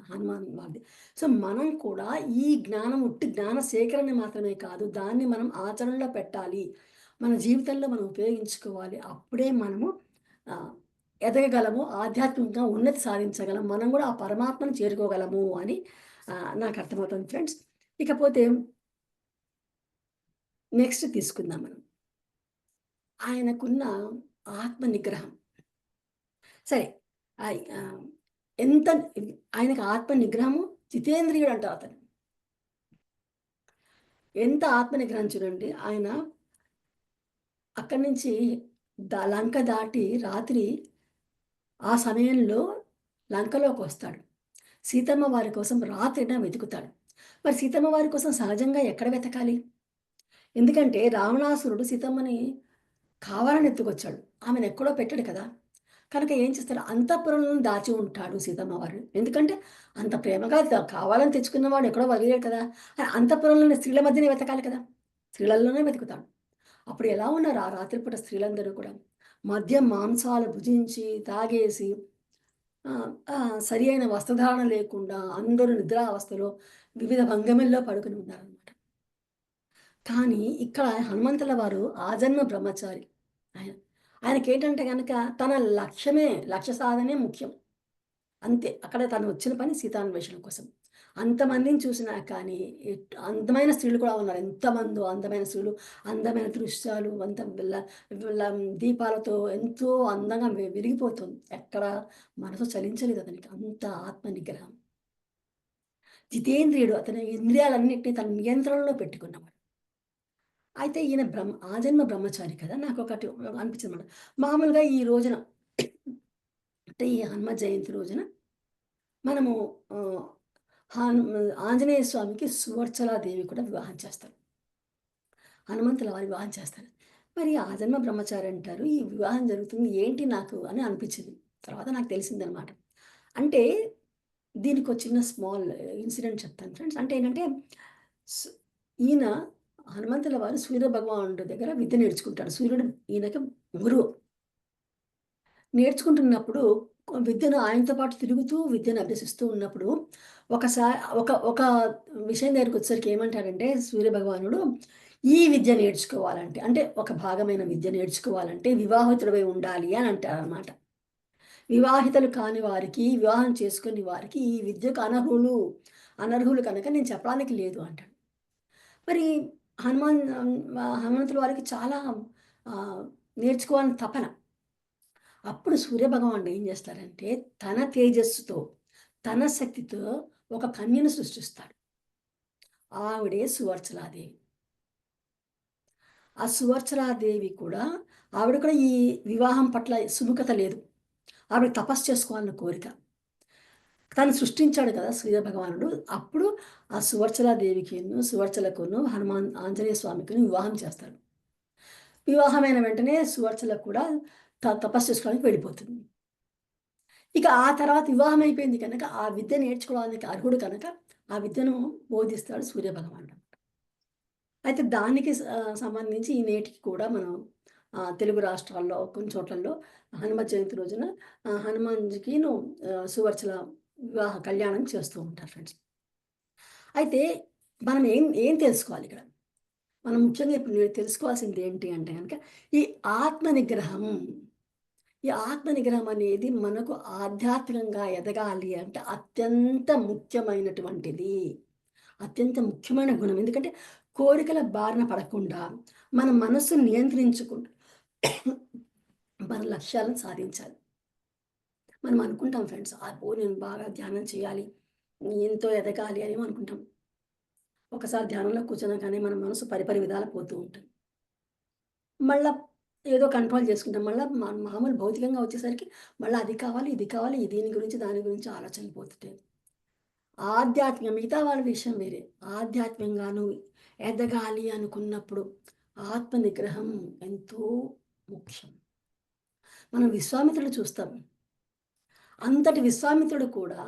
హనుమాన్ వారిది. సో, మనం కూడా ఈ జ్ఞానం ఉట్టి జ్ఞాన సేకరణ మాత్రమే కాదు, దాన్ని మనం ఆచరణలో పెట్టాలి. మన జీవితంలో మనం ఉపయోగించుకోవాలి. అప్పుడే మనము ఆహ్, ఎదగగలము. ఆధ్యాత్మికంగా ఉన్నతి సాధించగలం. మనం గూడా ఆ పరమాత్మను చేరుకోగలము అని నాకు అర్థమవుతుంది ఫ్రెండ్స్. ఇకపోతే నెక్స్ట్ తీసుకుందాం మనం. ఆయనకున్న ఆత్మ నిగ్రహం. సరే. ఆహ్, ఆహ్, ఎంత ఆయనకి ఆత్మ నిగ్రహము జితేంద్రియుడు అంటారు అతన్ని. ఎంత ఆత్మ నిగ్రహం చూడండి. ఆయన అక్కడి నుంచి లంక దాటి రాత్రి ఆ సమయంలో లంకలోకొస్తాడు. సీతమ్మ వారి కోసం రాత్రిన వెతుకుతాడు. మరి సీతమ్మ వారి కోసం సహజంగా ఎక్కడ వెతకాలి? ఎందుకంటే రావణాసురుడు సీతమ్మని కావాలని ఎత్తుకొచ్చాడు. ఆమెనెక్కడో పెట్టాడు కదా! కనుక ఏం చేస్తాడు, అంతఃపురంలోనే దాచి ఉంటాడు సీతమ్మ వారు. ఎందుకంటే అంత ప్రేమగా కావాలని తెచ్చుకున్నవాడు ఎక్కడో వదిలేయడు కదా! అంతఃపురంలోని స్త్రీల మధ్యనే వెతకాలి కదా! స్త్రీలలోనే వెతుకుతాడు. అప్పుడు ఎలా ఉన్నారు ఆ రాత్రిపూట స్త్రీలందరూ కూడా? మద్యం మాంసాలు భుజించి, తాగేసి సరి అయిన వస్త్రధారణ లేకుండా అందరూ నిద్రావస్థలో వివిధ భంగిమల్లో పడుకొని ఉన్నారనమాట. కానీ ఇక్కడ హనుమంతుల వారు ఆజన్మ బ్రహ్మచారి. ఆయన. ఆయనకేంటంటే గనక తన లక్ష్య సాధనే ముఖ్యం. అంతే. అక్కడ తను వచ్చిన పని సీతాన్వేషణ కోసం. అంతమందిని చూసినా కానీ అందమైన స్త్రీలు కూడా ఉన్నారు. ఎంతమందో అందమైన స్త్రీలు, అందమైన దృశ్యాలు, అంత దీపాలతో ఎంతో అందంగా వెలిగిపోతుంది. ఎక్కడ మనసు చలించలేదు అతనికి. అంత ఆత్మ నిగ్రహం. జితేంద్రియుడు. అతని ఇంద్రియాలన్నిటిని తన నియంత్రణలో పెట్టుకున్నవాడు. అయితే ఈయన ఆజన్మ బ్రహ్మచారి కదా! నాకొకటి అనిపించిందనమాట. మామూలుగా ఈ రోజున అంటే ఈ హనుమ జయంతి రోజున మనము ఆహ్, ఆంజనేయ స్వామికి సువర్చలాదేవి కూడా వివాహం చేస్తారు. హనుమంతుల వారి వివాహం చేస్తారు. మరి ఆజన్మ బ్రహ్మచారి అంటారు. ఈ వివాహం జరుగుతుంది ఏంటి నాకు అని అనిపించింది. తర్వాత నాకు తెలిసిందనమాట. అంటే దీనికో చిన్న స్మాల్ ఇన్సిడెంట్ చెప్తాను ఫ్రెండ్స్. అంటే ఏంటంటే స్ ఈయన హనుమంతుల వారు సూర్య భగవానుడి దగ్గర విద్య నేర్చుకుంటాడు. సూర్యుడు ఈయనకి గురువు. నేర్చుకుంటున్నప్పుడు విద్యను ఆయనతో పాటు తిరుగుతూ విద్యను అభ్యసిస్తూ ఉన్నప్పుడు ఒక విషయం దగ్గరికొచ్చేసరికి ఏమంటాడంటే సూర్యభగవానుడు, "ఈ విద్య నేర్చుకోవాలంటే" అంటే ఒక భాగమైన విద్య నేర్చుకోవాలంటే వివాహితుడివై ఉండాలి అని అంటారనమాట. వివాహితలు కాని వారికి, వివాహం చేసుకొని వారికి ఈ విద్యకు అనర్హులు కనుక నేను చెప్పడానికి లేదు అంటాడు. మరి హనుమంతుల వారికి చాలా ఆహ్, నేర్చుకోవాలని తపన. అప్పుడు సూర్యభగవానుడు ఏం చేస్తారంటే, తన తేజస్సుతో, తన శక్తితో ఒక కన్యను సృష్టిస్తాడు. ఆవిడే సువర్చలాదేవి. ఆ సువర్చలాదేవి కూడా ఆవిడ కూడా ఈ వివాహం పట్ల సుముఖత లేదు. ఆవిడ తపస్సు చేసుకోవాలని కోరిక. తను సృష్టించాడు కదా సూర్యభగవానుడు. అప్పుడు ఆ సువర్చలకును ఆంజనేయ స్వామికిను వివాహం చేస్తాడు. వివాహమైన వెంటనే సువర్చల కూడా తపస్సు చేసుకోవడానికి వెళ్ళిపోతుంది. ఇక ఆ తర్వాత వివాహం అయిపోయింది కనుక, ఆ విద్య నేర్చుకోవడానికి అర్హుడు కనుక, ఆ విద్యను బోధిస్తాడు సూర్యభగవానుడు. అయితే దానికి సంబంధించి ఈ నేటికి కూడా మనం తెలుగు రాష్ట్రాల్లో కొన్ని చోట్లల్లో హనుమ జయంతి రోజున హనుమాన్‌జీకిను సువర్చల వివాహ కళ్యాణం చేస్తూ ఉంటారు ఫ్రెండ్స్. అయితే మనం ఏం ఏం తెలుసుకోవాలిక్కడ? మనం ముఖ్యంగా ఇప్పుడు నేను తెలుసుకోవాల్సింది ఏంటి అంటే గనక, ఈ ఆత్మ నిగ్రహం. ఈ ఆత్మ నిగ్రహం అనేది మనకు ఆధ్యాత్మికంగా ఎదగాలి అంటే అత్యంత ముఖ్యమైనటువంటిది. అత్యంత ముఖ్యమైన గుణం. ఎందుకంటే కోరికల బారిన పడకుండా మన మనస్సుని నియంత్రించుకుంటూ మన లక్ష్యాలను సాధించాలి. మనం అనుకుంటాం ఫ్రెండ్స్, అబ్బో! నేను బాగా ధ్యానం చేయాలి, ఎంతో ఎదగాలి అని అనుకుంటాం. ఒకసారి ధ్యానంలో కూర్చునగానే మన మనసు పరిపరి విధాల పోతూ ఉంటుంది. మళ్ళా ఏదో కంట్రోల్ చేసుకుంటాం. మళ్ళా మామూలు భౌతికంగా వచ్చేసరికి మళ్ళా అది కావాలి, ఇది కావాలి, దీని గురించి, దాని గురించి ఆలోచనలు పోతుంటాయి. మిగతా వాళ్ళ విషయం వేరే. ఆధ్యాత్మికంగా నువ్వు ఎదగాలి అనుకున్నప్పుడు ఆత్మ నిగ్రహం ఎంతో ముఖ్యం. మనం విశ్వామిత్రుడు చూస్తాం. అంతటి విశ్వామిత్రుడు కూడా,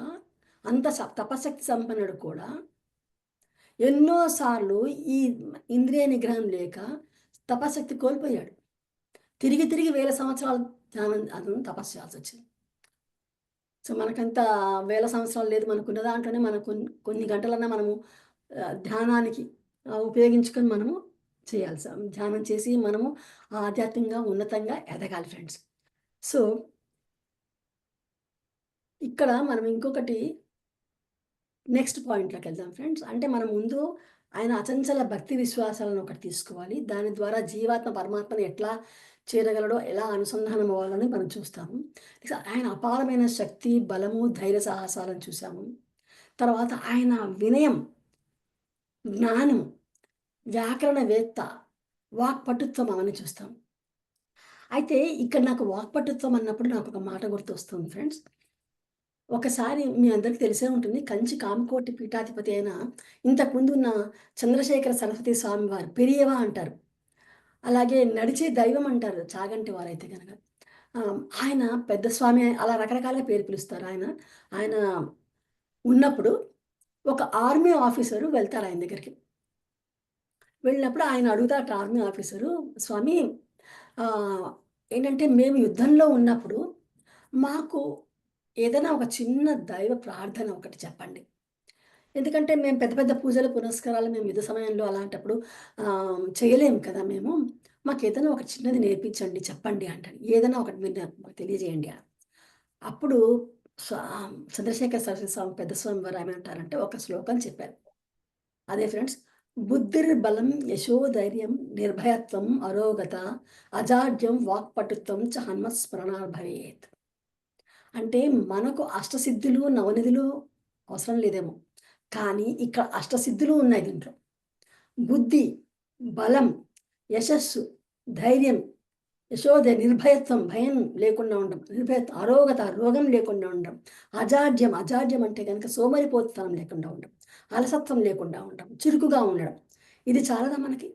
అంత తపశ్శక్తి సంపన్నుడు కూడా ఎన్నో సార్లు ఈ ఇంద్రియ నిగ్రహం లేక తపశ్శక్తి కోల్పోయాడు. తిరిగి తిరిగి వేల సంవత్సరాలు ధ్యానం అతను తపస్సు చేయాల్సొచ్చింది. సో, మనకంత వేల సంవత్సరాలు లేదు. మనకున్న దాంట్లోనే మనం కొన్ని గంటలన్నా మనము ధ్యానానికి ఉపయోగించుకొని మనము చేయాలి. ధ్యానం చేసి మనము ఆధ్యాత్మికంగా ఉన్నతంగా ఎదగాలి ఫ్రెండ్స్. సో, ఇక్కడ మనం ఇంకొకటి నెక్స్ట్ పాయింట్‌లోకెళ్దాం ఫ్రెండ్స్. అంటే మనం ముందు ఆయన అచంచల భక్తి విశ్వాసాలను ఒకటి తీసుకోవాలి. దాని ద్వారా జీవాత్మ పరమాత్మని ఎట్లా చేరగలడో, ఎలా అనుసంధానం అవ్వాలని మనం చూస్తాము. ఆయన అపారమైన శక్తి, బలము, ధైర్య సాహసాలను చూసాము. తర్వాత ఆయన వినయం, జ్ఞానం, వ్యాకరణవేత్త, వాక్పటుత్వం అవన్నీ చూస్తాం. అయితే ఇక్కడ నాకు వాక్పటుత్వం అన్నప్పుడు నాకొక మాట గుర్తొస్తుంది ఫ్రెండ్స్. ఒకసారి మీ అందరికి తెలిసే ఉంటుంది. కంచి కామకోటి పీఠాధిపతి అయిన ఇంతకుముందు ఉన్న చంద్రశేఖర సరస్వతి స్వామి వారు పెరియవ అంటారు. అలాగే నడిచే దైవం అంటారు చాగంటి వారైతే గనక. ఆయన పెద్ద స్వామి అలా రకరకాలుగా పేరు పిలుస్తారు ఆయన. ఆయన ఉన్నప్పుడు ఒక ఆర్మీ ఆఫీసరు వెళ్తారు ఆయన దగ్గరికి. వెళ్ళినప్పుడు ఆయన అడుగుతారట ఆర్మీ ఆఫీసరు, "స్వామి ఆహ్, ఏంటంటే మేము యుద్ధంలో ఉన్నప్పుడు మాకు ఏదైనా ఒక చిన్న దైవ ప్రార్థన ఒకటి చెప్పండి." ఎందుకంటే మేము పెద్ద పెద్ద పూజలు, పునస్కారాలు మేము యుద్ధ సమయంలో అలాంటప్పుడు చేయలేము కదా మేము. మాకేదైనా ఒకటి చిన్నది నేర్పించండి, చెప్పండి అంటాడు. ఏదైనా ఒకటి మీరు నాకు తెలియజేయండి అని. అప్పుడు స్వా చంద్రశేఖర సరస్వతి స్వామి పెద్ద స్వామి వారు ఏమంటారంటే ఒక శ్లోకం చెప్పారు. అదే ఫ్రెండ్స్. బుద్ధిర్బలం యశోధైర్యం నిర్భయత్వం అరోగత అజాడ్యం వాక్పటుత్వం చ హనుమత్స్మరణాత్ భవేత్. అంటే మనకు అష్టసిద్ధులు, నవనిధులు అవసరం లేదేమో. కానీ ఇక్కడ అష్టసిద్ధులు ఉన్నాయి దీంట్లో. బుద్ధి, బలం, యశస్సు, ధైర్యం, నిర్భయత్వం, భయం లేకుండా ఉండడం. నిర్భయత్వం, అరోగత, రోగం లేకుండా ఉండడం. అజాడ్యం అంటే గనక సోమరిపోతుతనం లేకుండా ఉండడం. అలసత్వం లేకుండా ఉండడం. చురుకుగా ఉండడం. ఇది చాలదా మనకి?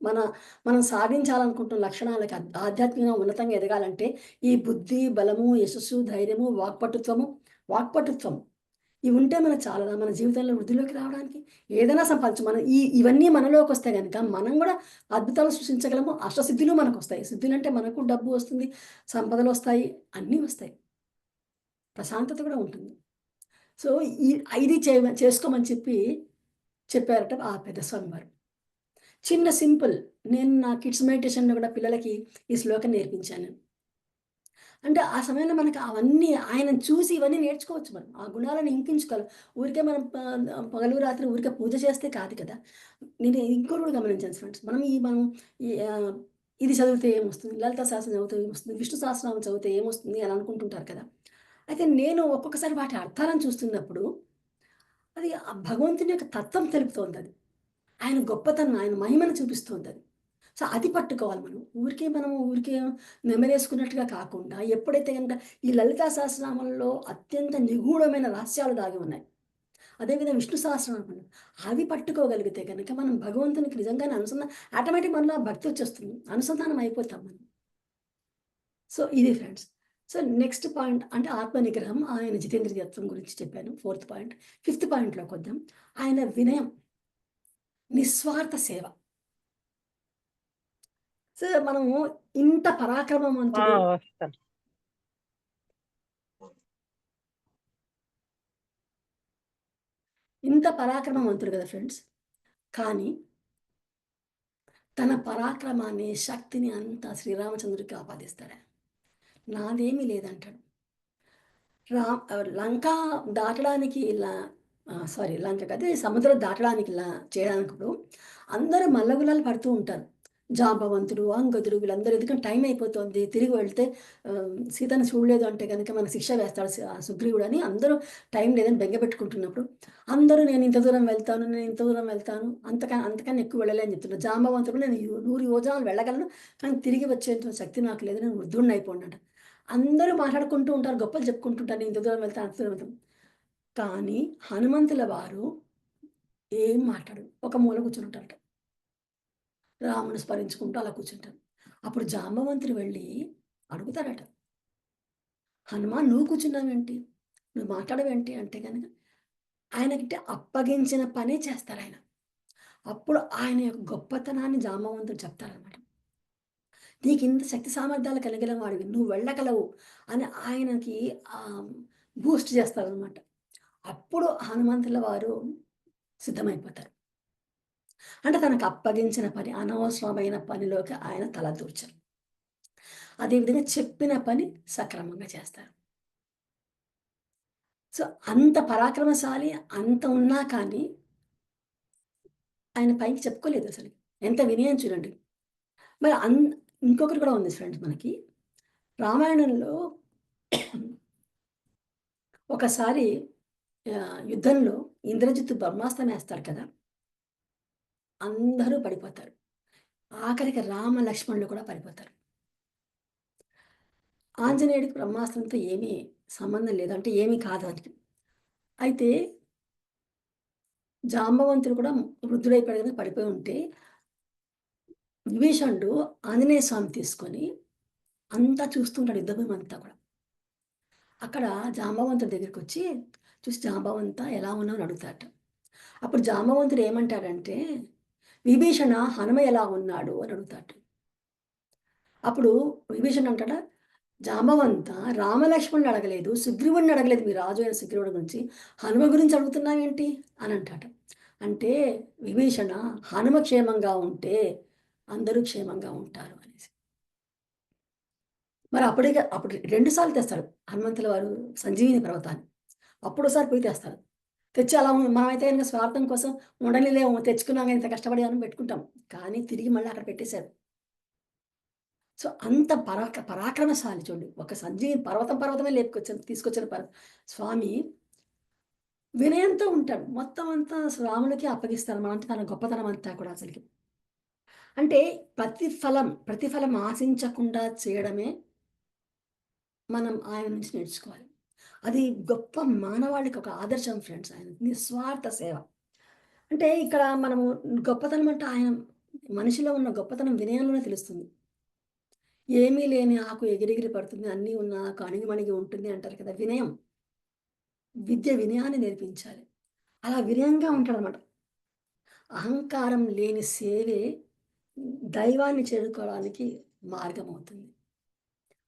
మన మనం సాధించాలనుకుంటున్న లక్షణాలకి ఆధ్యాత్మికంగా ఉన్నతంగా ఎదగాలంటే ఈ బుద్ధి, బలము, యశస్సు, ధైర్యము, వాక్పటుత్వం ఇవి ఉంటే మనకు చాలదా మన జీవితంలో వృద్ధిలోకి రావడానికి? ఏదైనా సంపాదించు మనం ఇవన్నీ మనలోకొస్తే గనక మనం గూడా అద్భుతాలు సృష్టించగలము. అష్టసిద్ధులు మనకొస్తాయి. సిద్ధులంటే మనకు డబ్బు వస్తుంది, సంపదలొస్తాయి, అన్నీ వస్తాయి. ప్రశాంతత కూడా ఉంటుంది. సో, ఈ ఇది చేసుకోమని చెప్పారట ఆ పెద్ద స్వామివారు. చిన్న సింపుల్. నేను నా కిడ్స్ మెడిటేషన్‌లో గూడా పిల్లలకి ఈ శ్లోకం నేర్పించాను. అంటే ఆ సమయంలో మనకు అవన్నీ ఆయనను చూసి ఇవన్నీ నేర్చుకోవచ్చు మనం. ఆ గుణాలను ఇంకించుకోవాలి. ఊరికే మనం పగలు, రాత్రి ఊరికే పూజ చేస్తే కాదు కదా! నేను ఇంకోటి కూడా గమనించాను ఫ్రెండ్స్. మనం ఈ ఇది చదివితే ఏమొస్తుంది? లలిత సహస్రం చదివితే ఏమొస్తుంది? విష్ణు సహస్రనామం చదివితే ఏమొస్తుంది? అని అనుకుంటుంటారు కదా! అయితే నేను ఒక్కొక్కసారి వాటి అర్థాలను చూస్తున్నప్పుడు అది ఆ భగవంతుని యొక్క తత్వం తెలుపుతోందది. ఆయన గొప్పతనం, ఆయన మహిమను చూపిస్తోందది. సో, అది పట్టుకోవాలి మనం. ఊరికే నెమరేసుకున్నట్టుగా కాకుండా, ఎప్పుడైతే గనక ఈ లలితా సహస్రనామంలో అత్యంత నిగూఢమైన రహస్యాలు దాగి ఉన్నాయి. అదేవిధంగా విష్ణు సహస్రనామం అవి పట్టుకోగలిగితే గనక మనం భగవంతునికి నిజంగానే ఆటోమేటిక్ మనలో ఆ భక్తి వచ్చేస్తుంది. అనుసంధానం అయిపోతాం మనం. సో, ఇది ఫ్రెండ్స్. సో, నెక్స్ట్ పాయింట్ అంటే ఆత్మ నిగ్రహం. ఆయన జితేంద్రియత్వం గురించి చెప్పాను. Fourth point. ఫిఫ్త్ పాయింట్‌లోకొద్దాం. ఆయన వినయం, నిస్వార్థ సేవ. సో, మనము ఇంత ఆ! పరాక్రమవంతుడు, వస్తాను. ఇంత పరాక్రమవంతుడు కదా ఫ్రెండ్స్. కానీ తన పరాక్రమాన్ని, శక్తిని అంతా శ్రీరామచంద్రుడికి ఆపాదిస్తాడు. నాదేమీ లేదంటాడు. లంక దాటడానికి సారీ, లంక కాదు, సముద్రం దాటడానికి చేయడానికిప్పుడు అందరూ మల్లగుల్లాలు పడుతూ ఉంటారు. జాంబవంతుడు, అంగదుడు వీళ్ళందరూ, ఎందుకంటే టైం అయిపోతుంది. తిరిగి వెళ్తే సీతను చూడలేదు అంటే గనుక మనకు శిక్ష వేస్తాడు సుగ్రీవుడని అందరూ టైం లేదని బెంగపెట్టుకుంటున్నప్పుడు, అందరూ నేను ఇంత దూరం వెళ్తాను, నేను ఇంత దూరం వెళ్తాను, అంతకన్నా ఎక్కువ వెళ్ళలే అని చెప్తున్నారు. జాంబవంతుడు నేను 100 యోజనాలు వెళ్ళగలను, కానీ తిరిగి వచ్చేంత శక్తి నాకు లేదు, నేను వృద్ధుడిని అయిపోయానంట. అందరూ మాట్లాడుకుంటూ ఉంటారు. గొప్పలు చెప్పుకుంటుంటారు. నేను ఇంత దూరం వెళ్తాను, అంత దూరం వెళ్తాను. కానీ హనుమంతుల వారు ఏం మాట్లాడరు. ఒక మూల కూర్చొనుంటారట. రాముని స్మరించుకుంటూ అలా కూర్చుంటారు. అప్పుడు జాంబవంతుడు వెళ్ళి అడుగుతారట. హనుమాన్, నువ్వు కూర్చున్నావేంటి? నువ్వు మాట్లాడవేంటి? అంటే గనక ఆయనకి అప్పగించిన పనే చేస్తారాయన. అప్పుడు ఆయన యొక్క గొప్పతనాన్ని జాంబవంతుడు చెప్తారనమాట. నీకింత శక్తి సామర్థ్యాలు కలిగిన వాడివి, నువ్వు వెళ్ళగలవు అని ఆయనకి బూస్ట్ చేస్తారనమాట. అప్పుడు హనుమంతుల వారు సిద్ధమైపోతారు. అంటే తనకు అప్పగించిన పని, అనవసరమైన పనిలోకి ఆయన తల దూర్చరు. అదేవిధంగా చెప్పిన పని సక్రమంగా చేస్తారు. సో, అంత పరాక్రమశాలి, అంత ఉన్నా కానీ ఆయన పైకి చెప్పుకోలేదసలు. ఎంత వినయం చూడండి. మరి ఇంకొకటి కూడా ఉంది ఫ్రెండ్స్ మనకి. రామాయణంలో ఒకసారి యుద్ధంలో ఇంద్రజిత్తు బ్రహ్మాస్త్రం ఏస్తాడు కదా! అందరూ పడిపోతారు. ఆఖరికి రామ, లక్ష్మణులు కూడా పడిపోతారు. ఆంజనేయుడికి బ్రహ్మాస్త్రంతో ఏమీ సంబంధం లేదు. అంటే ఏమీ కాదు ఆయనకి. అయితే జాంబవంతుడు కూడా వృద్ధుడైపోయాడు కదా! పడిపోయి ఉంటే, విభీషణుడు ఆంజనేయ స్వామిని తీసుకొని అంతా చూస్తుంటాడు, యుద్ధభూమంతా కూడా. అక్కడ జాంబవంతుడి దగ్గరికొచ్చి చూసి, "జాంబవంత ఎలా ఉన్నావు?" అని అడుగుతాడట. అప్పుడు జాంబవంతుడు ఏమంటాడంటే, "విభీషణ, హనుమ ఎలా ఉన్నాడు?" అని అడుగుతాడట. అప్పుడు విభీషణుడు అంటాడా, "జాంబవంత, రామలక్ష్మణుని అడగలేదు, సుగ్రీవుడిని అడగలేదు, మీ రాజు అయిన సుగ్రీవుడి గురించి. హనుమ గురించి అడుగుతున్నావేంటి?" అని అంటాట. అంటే, "విభీషణ, హనుమ క్షేమంగా ఉంటే అందరూ క్షేమంగా ఉంటారు" అనేసి. మరి అప్పుడు 2 సార్లు తెస్తాడు హనుమంతుల వారు సంజీవిని పర్వతాన్ని. అప్పుడోసారి పోయి తెస్తాడు. తెచ్చి అలా మనమైతే గనుక స్వార్థం కోసం ఉండనిలేము, తెచ్చుకున్నాం ఇంత కష్టపడి అని పెట్టుకుంటాం. కానీ తిరిగి మళ్ళీ అక్కడ పెట్టేసాడు. సో, అంత పరాక్రమశాలి చూడండి. ఒక సంజీవిని పర్వతమే తీసుకొచ్చిన స్వామి వినయంతో ఉంటాడు. మొత్తం అంతా రాముడికి అప్పగిస్తారన్నమాట. అంటే తన గొప్పతనం అంతా కూడా అసలకి. అంటే ప్రతిఫలం ఆశించకుండా చేయడమే మనం ఆయన నుంచి నేర్చుకోవాలి. అది గొప్ప మానవాళికి ఒక ఆదర్శం ఫ్రెండ్స్ ఆయన. నిస్వార్థ సేవ. అంటే ఇక్కడ మనము గొప్పతనం అంటే ఆయన మనిషిలో ఉన్న గొప్పతనం వినయంలోనే తెలుస్తుంది. ఏమీ లేని ఆకు ఎగిరెగిరి పడుతుంది, అన్నీ ఉన్న ఆకు అణిగిమణిగి ఉంటుంది అంటారు కదా! వినయం. వినయాన్ని నేర్పించాలి. అలా వినయంగా ఉంటాడనమాట. అహంకారం లేని సేవే దైవాన్ని చేరుకోవడానికి మార్గమవుతుంది.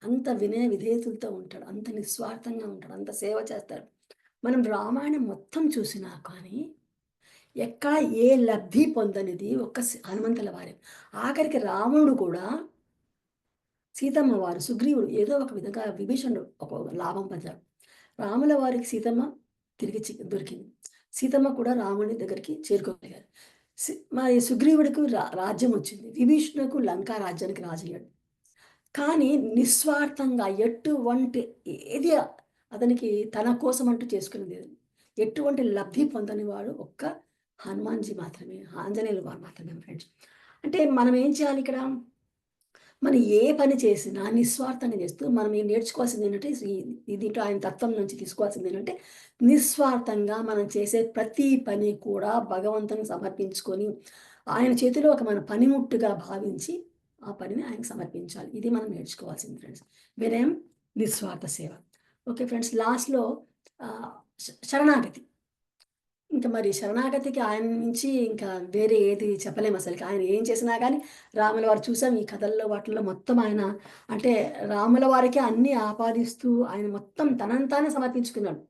అంత వినయ విధేయతలతో ఉంటాడు. అంత నిస్వార్థంగా ఉంటాడు. అంత సేవ చేస్తాడు. మనం రామాయణం మొత్తం చూసినా కానీ, ఎక్కడ ఏ లబ్ధి పొందనిది ఒక్క హనుమంతుల వారే. ఆఖరికి రావణుడు కూడా, సీతమ్మ వారు, సుగ్రీవుడు ఏదో ఒక విధంగా విభీషణుడు ఒక లాభం పొందాడు. రాముల వారికి సీతమ్మ తిరిగి దొరికింది. సీతమ్మ కూడా రాముని దగ్గరికి చేరుకోగలిగారు. మరి సుగ్రీవుడికి రాజ్యం వచ్చింది. విభీషణుడుకు లంకా రాజ్యానికి రాజయ్యాడు. కానీ నిస్వార్థంగా ఎటువంటి ఏది అతనికి తన కోసం అంటూ చేసుకునేది లేదు. ఎటువంటి లబ్ధి పొందని వాడు ఒక్క హనుమాన్‌జీ మాత్రమే. ఆంజనేయులు వారు మాత్రమే ఫ్రెండ్స్. అంటే మనం ఏం చేయాలి ఇక్కడ? మనం ఏ పని చేసినా నిస్వార్థంగా చేస్తూ మనం ఏం నేర్చుకోవాల్సిందేంటంటే, దీంట్లో ఆయన తత్వం నుంచి తీసుకోవాల్సిందేంటంటే, నిస్వార్థంగా మనం చేసే ప్రతి పని కూడా భగవంతునికి సమర్పించుకొని, ఆయన చేతిలో ఒక మన పనిముట్టుగా భావించి, ఆ పనిని ఆయనకు సమర్పించాలి. ఇది మనం నేర్చుకోవాల్సింది ఫ్రెండ్స్. వినయం, నిస్వార్థ సేవ. Okay friends. లాస్ట్‌లో ఆహ్, శరణాగతి. ఇంక మరి శరణాగతికి ఆయన నుంచి ఇంకా వేరే ఏది చెప్పలేమసలకి. ఆయన ఏం చేసినా గాని రాముల వారు చూసాం ఈ కథల్లో వాటిల్లో మొత్తం ఆయన అంటే రాముల వారికే అన్నీ ఆపాదిస్తూ ఆయన మొత్తం తనను తానే సమర్పించుకున్నాడు.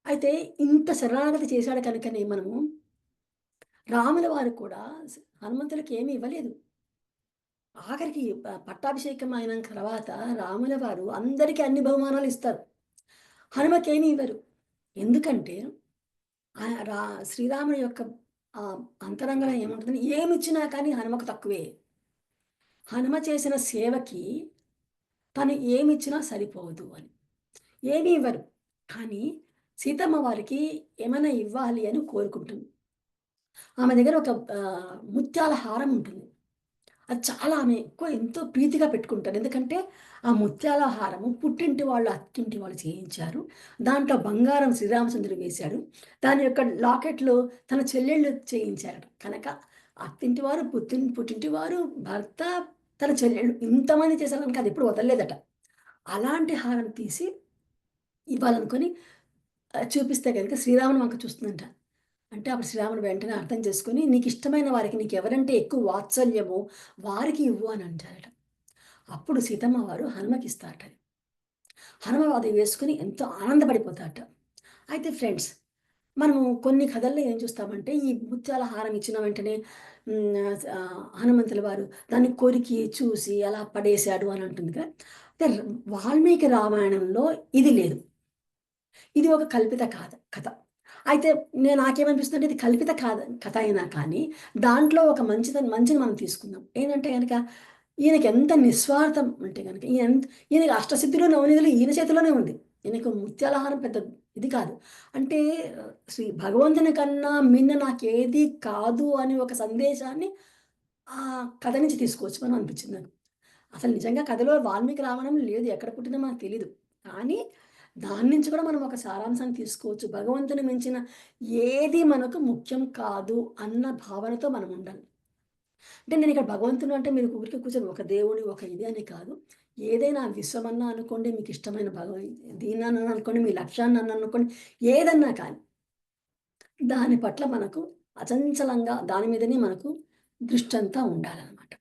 అయితే ఇంత శరణాగతి చేశాడు కనుకనే మనము రాముల వారు కూడా హనుమంతుడికి ఏమి ఇవ్వలేదు. ఆఖరికి పట్టాభిషేకం అయిన తర్వాత రాముల వారు అందరికి అన్ని బహుమానాలు ఇస్తారు. హనుమకేమి ఇవ్వరు. ఎందుకంటే రా శ్రీరాముని యొక్క అంతరంగంలో ఏముంటుందని ఏమిచ్చినా కానీ హనుమకు తక్కువే. హనుమ చేసిన సేవకి తను ఏమిచ్చినా సరిపోదు అని. ఏమి ఇవ్వరు. కానీ సీతమ్మ వారికి ఏమైనా ఇవ్వాలి అని కోరుకుంటుంది. ఆమె దగ్గర ఒక ముత్యాల హారం ఉంటుంది. అది చాలా ఆమె ఎక్కువ ఎంతో ప్రీతిగా పెట్టుకుంటారు. ఎందుకంటే, ఆ ముత్యాల హారము పుట్టింటి వాళ్ళు, అత్తింటి వాళ్ళు చేయించారు. దాంట్లో బంగారం శ్రీరామచంద్రుడు వేశాడు. దాని యొక్క లాకెట్లు తన చెల్లెళ్ళు చేయించారట. కనుక అత్తింటి వారు, పుట్టింటి వారు, భర్త, తన చెల్లెళ్ళు ఇంతమంది చేశారు కనుక అది ఎప్పుడు వదలలేదట. అలాంటి హారం తీసి ఇవ్వాలనుకోని చూపిస్తే గనుక శ్రీరాముని వంక చూస్తుందంట. అంటే అప్పుడు శ్రీరాముడు వెంటనే అర్థం చేసుకొని, "నీకిష్టమైన వారికి నీకెవరంటే ఎక్కువ వాత్సల్యమో వారికి ఇవ్వు" అని అంటారట. అప్పుడు సీతమ్మ వారు హనుమకిస్తారట అది. హనుమ అది వేసుకొని ఎంతో ఆనందపడిపోతారట. అయితే ఫ్రెండ్స్, మనము కొన్ని కథల్లో ఏం చూస్తామంటే, ఈ ముత్యాల హారం ఇచ్చిన వెంటనే హనుమంతుల వారు దాన్ని కొరికి, చూసి అలా పడేశాడు అని అంటుంది కదా! అయితే వాల్మీకి రామాయణంలో ఇది లేదు. ఇది ఒక కల్పిత కథ. అయితే నాకేమనిపిస్తుందంటే ఇది కల్పిత కథ అయినా కానీ, దాంట్లో ఒక మంచిని మనం తీసుకుందాం. ఏంటంటే గనక ఈయనకి ఎంత నిస్వార్థం అంటే గనక ఈయనకి అష్టసిద్ధులు, నవనిధులు ఈయన చేతిలోనే ఉంది. ఈయనకు ముత్యాలహారం పెద్ద ఇది కాదు. అంటే భగవంతుని కన్నా మిన్న నాకేది కాదు అని ఒక సందేశాన్ని ఆ కథ నుంచి తీసుకోవచ్చు మనం అనిపించింది నాకు. అసలు నిజంగా కథలో వాల్మీకి రామాయణం లేదు. ఎక్కడ పుట్టిందో మనకు తెలీదు. కానీ దాని నుంచి కూడా మనం ఒక సారాంశాన్ని తీసుకోవచ్చు. భగవంతుని మించిన ఏది మనకు ముఖ్యం కాదు అన్న భావనతో మనం ఉండాలి. అంటే నేనిక్కడ భగవంతుడు అంటే మీరు ఊరికే కూర్చొని ఒక దేవుడు, ఒక ఇది అని కాదు. ఏదైనా విశ్వమన్నా అనుకోండి, మీకిష్టమైన దీన్నన్నా అనుకోండి, మీ లక్ష్యాన్నన్నా అనుకోండి, ఏదన్నా కానీ దాని పట్ల మనకు అచంచలంగా దాని మీదనే మనకు దృష్టంతా ఉండాలనమాట.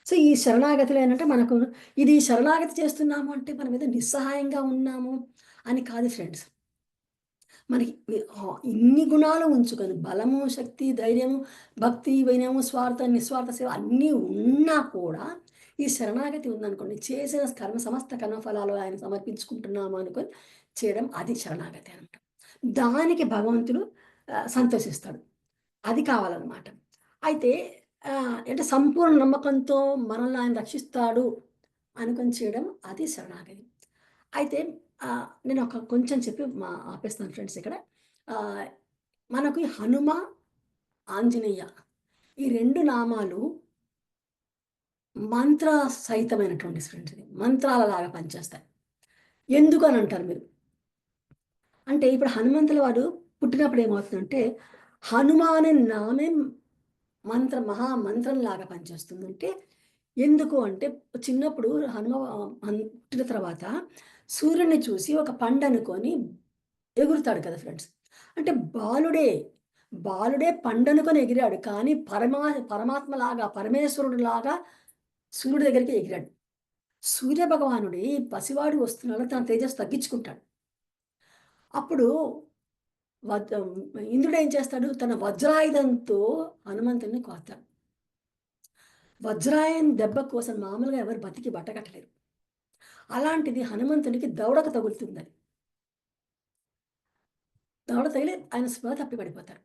సో, ఈ శరణాగతిలో ఏంటంటే మనకు ఇది శరణాగతి చేస్తున్నాము అంటే మనం ఏదో నిస్సహాయంగా ఉన్నాము అని కాదు ఫ్రెండ్స్. మనకి ఇన్ని గుణాలు ఉంచుకొని బలము, శక్తి, ధైర్యము, భక్తి, వినయము, నిస్వార్థ సేవ అన్నీ ఉన్నా కూడా ఈ శరణాగతి ఉందనుకోండి, చేసిన సమస్త కర్మఫలాలు ఆయన సమర్పించుకుంటున్నాము అనుకోని చేయడం అది శరణాగతి అనమాట. దానికి భగవంతుడు సంతోషిస్తాడు. అది కావాలనమాట. అయితే అంటే సంపూర్ణ నమ్మకంతో మనల్ని ఆయన రక్షిస్తాడు అనుకొని చేయడం అది శరణాగతి. అయితే నేను కొంచెం చెప్పి ఆపేస్తాను ఫ్రెండ్స్ ఇక్కడ. ఆహ్, మనకు ఈ హనుమ, ఆంజనేయ ఈ 2 నామాలు మంత్ర సహితమైనటువంటివి ఫ్రెండ్స్ ఇది. మంత్రాలలాగా పనిచేస్తాయి. ఎందుకు అని అంటారు మీరు. అంటే ఇప్పుడు హనుమంతుల వారు పుట్టినప్పుడు ఏమవుతుందంటే, హనుమ అనే నామే మహా మంత్రంలాగా పనిచేస్తుందంటే, ఎందుకు అంటే చిన్నప్పుడు పుట్టిన తర్వాత సూర్యుడిని చూసి ఒక పండనుకొని ఎగురుతాడు కదా ఫ్రెండ్స్. అంటే బాలుడే పండనుకొని ఎగిరాడు. కానీ పరమాత్మలాగా, పరమేశ్వరుడిలాగా సూర్యుడి దగ్గరికి ఎగిరాడు. సూర్య భగవానుడే పసివాడు వస్తున్నాడు తన తేజస్సు తగ్గించుకుంటాడు. అప్పుడు వద్ ఇంద్రుడేం చేస్తాడు? తన వజ్రాయుధంతో హనుమంతుడిని కోస్తాడు. వజ్రాయుధం దెబ్బ కోసం మామూలుగా ఎవరు బతికి బట్టకట్టలేరు. అలాంటిది హనుమంతునికి దవడకు తగులుతుందది. దవడ తగిలి ఆయన స్పృహ తప్పి పడిపోతారు.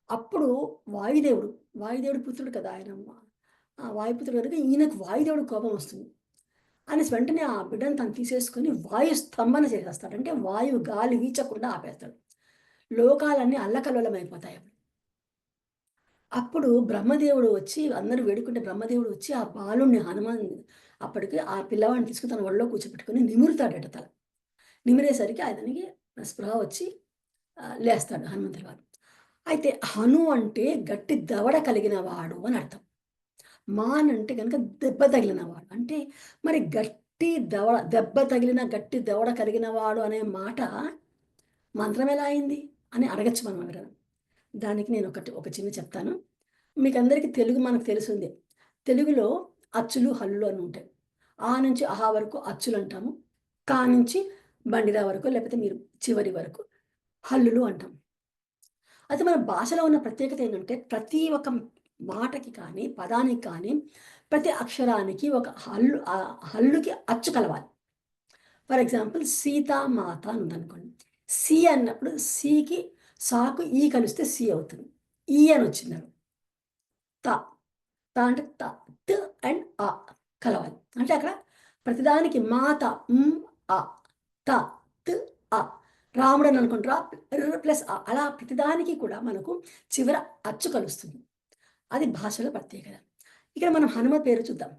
అప్పుడు వాయుదేవుడు, వాయుదేవుడి పుత్రుడు కదా ఆయన. వాయుపుత్రుడు కనుక ఈయనకు వాయుదేవుడికి కోపం వస్తుంది. అనేసి వెంటనే ఆ బిడ్డను తను తీసేసుకొని వాయు స్తంభన చేసేస్తాడు. అంటే వాయువు గాలి వీచకుండా ఆపేస్తాడు. లోకాలన్నీ అల్లకల్లోలమైపోతాయి అప్పుడు. అప్పుడు బ్రహ్మదేవుడు వచ్చి అందరూ వేడుకుంటే బ్రహ్మదేవుడు వచ్చి ఆ బాలుడిని అప్పటికి ఆ పిల్లవాడిని తీసుకొని తన ఒళ్ళో కూర్చోపెట్టుకొని నిమురుతాడట తల. నిమిరేసరికి అతనికి స్పృహ వచ్చి లేస్తాడు హనుమంతుల వారు. అయితే హను అంటే గట్టి దవడ కలిగిన వాడు అని అర్థం. మాన్ అంటే గనుక దెబ్బ తగిలినవాడు. అంటే మరి దెబ్బ తగిలిన గట్టి దవడ కలిగిన వాడు అనే మాట మంత్రం ఎలా అయింది అని అడగచ్చు మనం ఎవరైనా. దానికి నేను ఒక చిన్న చెప్తాను. మీకందరికీ తెలుగు మనకు తెలిసిందే. తెలుగులో అచ్చులు, హల్లులు అని ఉంటాయి. ఆ నుంచి అహా వరకు అచ్చులు అంటాము. కా నుంచి బండిరా వరకు లేకపోతే మీరు చివరి వరకు హల్లులు అంటాం. అయితే మన భాషలో ఉన్న ప్రత్యేకత ఏంటంటే ప్రతి ఒక్క మాటకి కానీ, పదానికి కానీ, ప్రతి అక్షరానికి ఒక హల్లుకి అచ్చు కలవాలి. ఫర్ ఎగ్జాంపుల్ సీతామాత అని ఉందనుకోండి. సి అన్నప్పుడు సికి సాకు ఈ కలిస్తే సి అవుతుంది. ఈ అని వచ్చిందను. త. త అంటే త, త్ అండ్ అ కలవాలి. అంటే అక్కడ ప్రతిదానికి మాత, అ, త, త్, అ. రాముడు అని అనుకోండి ర్ ప్లస్ అ. అలా ప్రతిదానికి కూడా మనకు చివర అచ్చు కలుస్తుంది. అది భాషలో ప్రత్యేకత. ఇక్కడ మనం హనుమ పేరు చూద్దాం.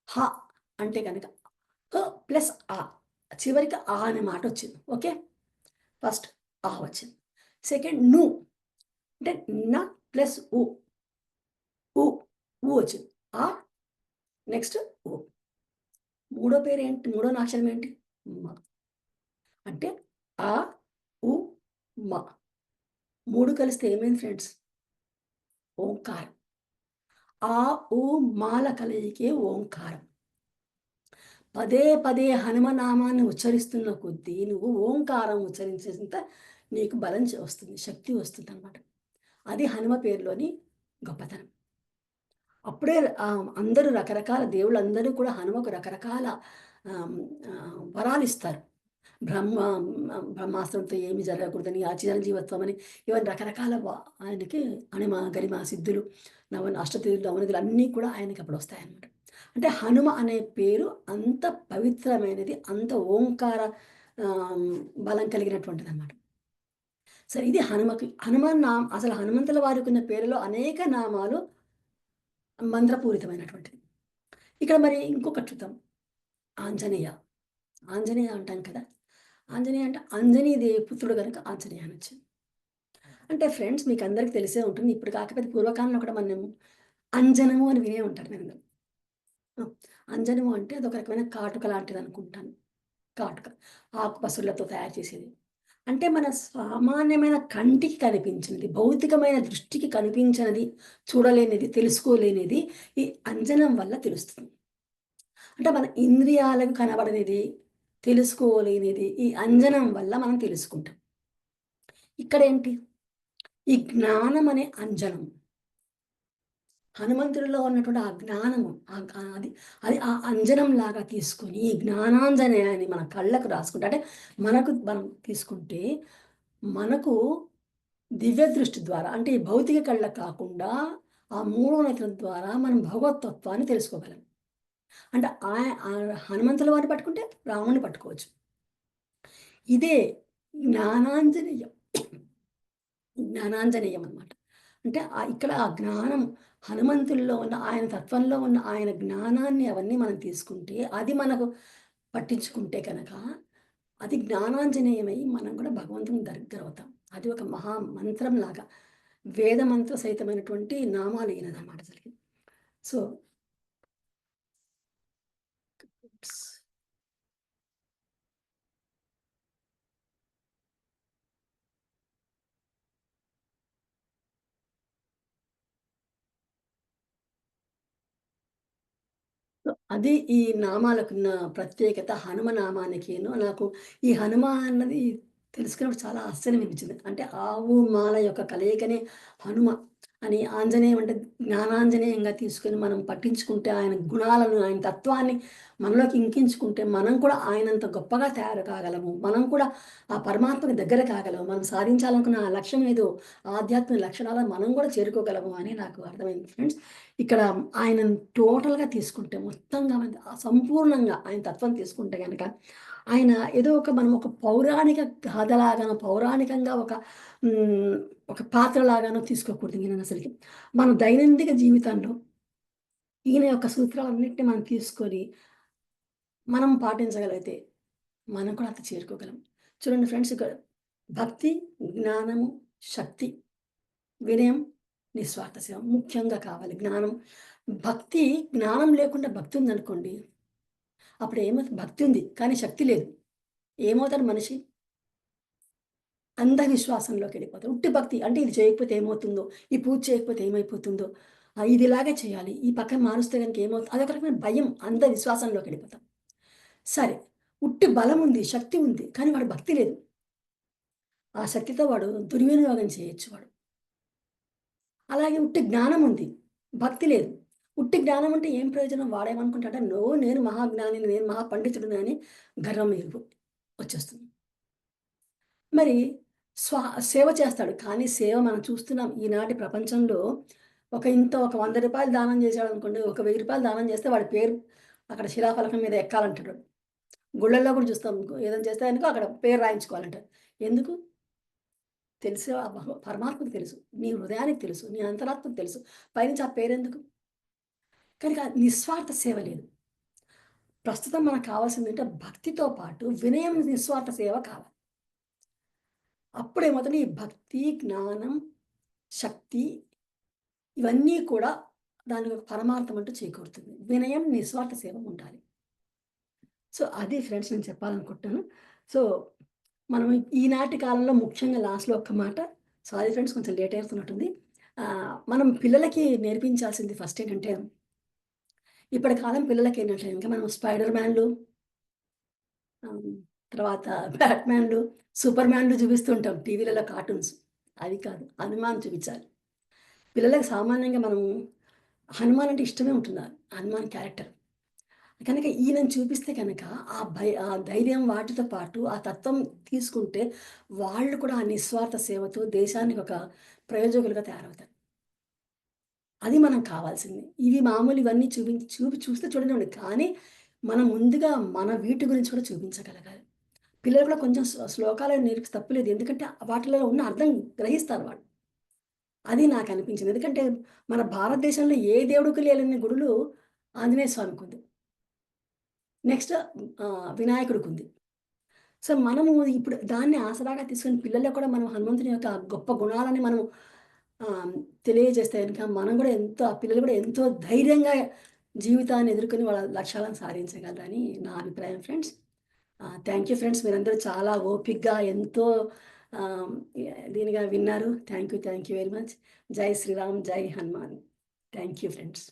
హ అంటే గనక హ ప్లస్ ఆ. చివరికి ఆ అనే మాట వచ్చింది. ఓకే. ఫస్ట్ ఆ వచ్చింది. సెకండ్ ను అంటే న ప్లస్ ఉ. ఉ. ఉ వచ్చింది. ఆ నెక్స్ట్ ఉ. మూడో పేరేంటి? మూడో అక్షరం ఏంటి? మ. అంటే ఆ, ఉ, మ. 3 కలిస్తే ఏమైంది ఫ్రెండ్స్? ఓంకారం. ఆ, ఉ, మాల కలయికే ఓంకారం. పదే పదే హనుమనామాన్ని ఉచ్చరిస్తున్న కొద్దీ నువ్వు ఓంకారం ఉచ్చరించేంత నీకు బలం వస్తుంది, శక్తి వస్తుందనమాట. అది హనుమ పేరులోని గొప్పతనం. అప్పుడే అందరూ రకరకాల దేవుళ్ళందరూ కూడా హనుమకు రకరకాల ఆహ్, వరాలిస్తారు. బ్రహ్మ బ్రహ్మాస్త్రంతో ఏమి జరగకూడదని, ఆ చిరంజీవత్వం అని ఇవన్నీ రకరకాల ఆయనకి అణిమ, గరిమ, సిద్ధులు, అష్టసిద్ధులు, నవనిధులు అన్నీ కూడా ఆయనకి అప్పుడు వస్తాయన్నమాట. అంటే హనుమ అనే పేరు అంత పవిత్రమైనది, అంత ఓంకార ఆహ్, బలం కలిగినటువంటిదన్నమాట. సరే ఇది హనుమకి. అసలు హనుమంతుల వారికున్న పేరులో అనేక నామాలు మంత్రపూరితమైనటువంటిది. ఇక్కడ మరి ఇంకొకటి చూద్దాం. ఆంజనేయ. ఆంజనేయ అంటాం కదా! ఆంజనేయ అంటే అంజనీ దేవి పుత్రుడు గనుక ఆంజనేయ అనొచ్చింది. అంటే ఫ్రెండ్స్ మీకందరికి తెలిసే ఉంటుంది. ఇప్పుడు కాకపోతే పూర్వకాలంలో కూడా మనం అంజనము అని వినే ఉంటారు మీరందరూ. ఆ! అంజనము అంటే అదొక రకమైన కాటుక లాంటిదనుకుంటాను. కాటుక. ఆకుపసరులతో తయారు చేసేది. అంటే మన సామాన్యమైన కంటికి కనిపించినది, భౌతికమైన దృష్టికి కనిపించనిది, చూడలేనిది, తెలుసుకోలేనిది ఈ అంజనం వల్ల తెలుస్తుంది. అంటే మన ఇంద్రియాలకు కనబడనిది, తెలుసుకోలేనిది ఈ అంజనం వల్ల మనం తెలుసుకుంటాం. ఇక్కడేంటి? ఈ జ్ఞానం అనే అంజనం. హనుమంతుడిలో ఉన్నటువంటి ఆ జ్ఞానము అది అది ఆ అంజనంలాగా తీసుకొని ఈ జ్ఞానాంజనేయాన్ని మన కళ్ళకు రాసుకుంటే అంటే మనం తీసుకుంటే మనకు దివ్య దృష్టి ద్వారా అంటే ఈ భౌతిక కళ్ళకు కాకుండా ఆ మూడో నేత్రం ద్వారా మనం భగవతత్వాన్ని తెలుసుకోగలం. అంటే హనుమంతుల వారిని పట్టుకుంటే రాముడిని పట్టుకోవచ్చు. ఇదే జ్ఞానాంజనేయం. జ్ఞానాంజనేయం అన్నమాట. అంటే ఇక్కడ ఆ జ్ఞానం హనుమంతుల్లో ఉన్న ఆయన తత్వంలో ఉన్న ఆయన జ్ఞానాన్ని అవన్నీ మనం తీసుకుంటే, అది మనకు పట్టించుకుంటే కనుక, అది జ్ఞానాంజనేయమై మనం కూడా భగవంతుని దగ్గరవుతాం. అది ఒక మహా మంత్రంలాగా వేద మంత్ర సహితమైనటువంటి నామాలు ఈయనదనమాట అసలకి. సో అది ఈ నామాలకున్న ప్రత్యేకత హనుమ నామానికిను నాకు ఈ హనుమ అన్నది తెలుసుకున్నప్పుడు చాలా ఆశ్చర్యం అనిపించింది. అంటే ఆవు, మాల యొక్క కలయికనే హనుమ అని ఆంజనేయం అంటే జ్ఞానాంజనేయంగా తీసుకొని మనం పట్టించుకుంటే ఆయన గుణాలను, ఆయన తత్వాన్ని మనలోకి ఇంకించుకుంటే మనం కూడా ఆయనంత గొప్పగా తయారు కాగలము. మనం కూడా ఆ పరమాత్మకి దగ్గర కాగలము. మనం సాధించాలనుకున్న ఆ లక్ష్యం ఏదో ఆధ్యాత్మిక లక్షణాలను మనం కూడా చేరుకోగలము అని నాకు అర్థమైంది ఫ్రెండ్స్. ఇక్కడ ఆయనను టోటల్‌గా తీసుకుంటే మొత్తంగా సంపూర్ణంగా ఆయన తత్వం తీసుకుంటే గనక, ఆయన ఏదో మనం ఒక పౌరాణిక గాథలాగానో, పౌరాణికంగా హ్మ్, ఒక పాత్రలాగానో తీసుకోకూడదు ఈయననసలకి. మన దైనందిక జీవితంలో ఈయన యొక్క సూత్రాలన్నిటిని మనం తీసుకొని, మనం పాటించగలిగితే, మనం కూడా అంత చేరుకోగలం. చూడండి ఫ్రెండ్స్ ఇక్కడ భక్తి, జ్ఞానము, శక్తి, వినయం, నిస్వార్థ సేవ ముఖ్యంగా కావాలి. జ్ఞానం, భక్తి జ్ఞానం లేకుండా భక్తి ఉందనుకోండి, అప్పుడు ఏమవుతుంది భక్తి ఉంది. కానీ శక్తి లేదు. ఏమవుతాడు మనిషి? అంధవిశ్వాసంలోకెళ్ళిపోతాడు. ఉట్టి భక్తి అంటే ఇది చేయకపోతే ఏమవుతుందో? ఈ పూజ చేయకపోతే ఏమైపోతుందో? ఇది ఇలాగే చేయాలి. ఈ పక్కన మారుస్తే గనుక ఏమవుతుంది? అదొక రకమైన భయం అంధవిశ్వాసంలోకెళ్ళిపోతాం. సరే. ఉట్టి బలం ఉంది, శక్తి ఉంది. కానీ వాడు భక్తి లేదు. ఆ శక్తితో వాడు దుర్వినియోగం చేయొచ్చు వాడు. అలాగే ఉట్టి జ్ఞానం ఉంది. భక్తి లేదు. ఉట్టి జ్ఞానం అంటే ఏం ప్రయోజనం? వాడేమనుకుంటాడంటే, నేను మహాజ్ఞానిని, నేను మహా పండితుడిని అని గర్వం వచ్చేస్తుంది. మరి స్వా సేవ చేస్తాడు. కానీ సేవ మనం చూస్తున్నాం ఈనాటి ప్రపంచంలో ఒక రూ. 100 దానం చేశాడనుకోండి, ఒక రూ. 1000 దానం చేస్తే వాడి పేరు అక్కడ శిలాఫలకం మీద ఎక్కాలంటాడు. గుళ్ళల్లో కూడా చూస్తాం. ఏదైనా చేస్తే గనుక అక్కడ పేరు రాయించుకోవాలంటారు. ఎందుకు? తెలుసు ఆ పరమాత్మకు తెలుసు. నీ హృదయానికి తెలుసు. నీ అంతరాత్మకు తెలుసు. పైనుంచి ఆ పేరెందుకు? కనుక నిస్వార్థ సేవ లేదు. ప్రస్తుతం మనకు కావాల్సిందేంటే భక్తితో పాటు వినయం, నిస్వార్థ సేవ కావాలి. అప్పుడేమవుతుంది ఈ భక్తి, జ్ఞానం, శక్తి ఇవన్నీ కూడా దానికి ఒక పరమార్థం అంటూ చేకూరుతుంది. వినయం, నిస్వార్థ సేవ ఉండాలి. సో, అది ఫ్రెండ్స్ నేను చెప్పాలనుకుంటున్నాను. సో, మనం ఈనాటి కాలంలో ముఖ్యంగా లాస్ట్‌లో ఒక్క మాట. సారీ ఫ్రెండ్స్ కొంచెం లేట్ అవుతున్నట్టుంది. మనం పిల్లలకి నేర్పించాల్సింది ఫస్ట్ ఏంటంటే, ఇప్పటి కాలం పిల్లలకేంటంటే గనుక మనం స్పైడర్ మ్యాన్‌లు ఆహ్, తర్వాత బ్యాట్ మ్యాన్‌లు, సూపర్ మ్యాన్‌లు చూపిస్తూ ఉంటాం టీవీలలో కార్టూన్స్. అది కాదు. హనుమాన్ చూపించాలి. పిల్లలకి సామాన్యంగా మనం హనుమాన్ అంటే ఇష్టమే ఉంటుంది. హనుమాన్ క్యారెక్టర్. కనుక ఈయనను చూపిస్తే గనక ఆ ధైర్యం వాటితో పాటు ఆ తత్వం తీసుకుంటే వాళ్ళు కూడా ఆ నిస్వార్థ సేవతో దేశానికి ఒక ప్రయోజకులుగా తయారవుతారు. అది మనం కావాల్సింది. ఇవి మామూలు ఇవన్నీ చూస్తే చూడనివ్వండి. కానీ మనం ముందుగా మన వీటి గురించి కూడా చూపించగలగాలి. పిల్లలు కూడా కొంచెం శ్లోకాలు నేర్పిస్తే తప్పులేదు. ఎందుకంటే వాటిలో ఉన్న అర్థం గ్రహిస్తారు వాళ్ళు. అది నాకనిపించింది. ఎందుకంటే మన భారతదేశంలో ఏ దేవుడికి లేని గుడులు ఆంజనేయ స్వామికుంది. నెక్స్ట్ వినాయకుడికుంది. సో, మనము ఇప్పుడు దాన్ని ఆసరాగా తీసుకొని పిల్లల్లో కూడా మనం హనుమంతుని యొక్క గొప్ప గుణాలని మనం తెలియజేస్తే గనుక మనం కూడా ఎంతో ఆ పిల్లలు కూడా ఎంతో ధైర్యంగా జీవితాన్ని ఎదుర్కొని వాళ్ళ లక్ష్యాలను సాధించగలరని నా అభిప్రాయం ఫ్రెండ్స్. Thank you friends. మీరందరూ చాలా ఓపికగా ఎంతో ఆహ్, దీనిగా విన్నారు. Thank you very much. జై శ్రీరామ్, జై హనుమాన్. Thank you friends.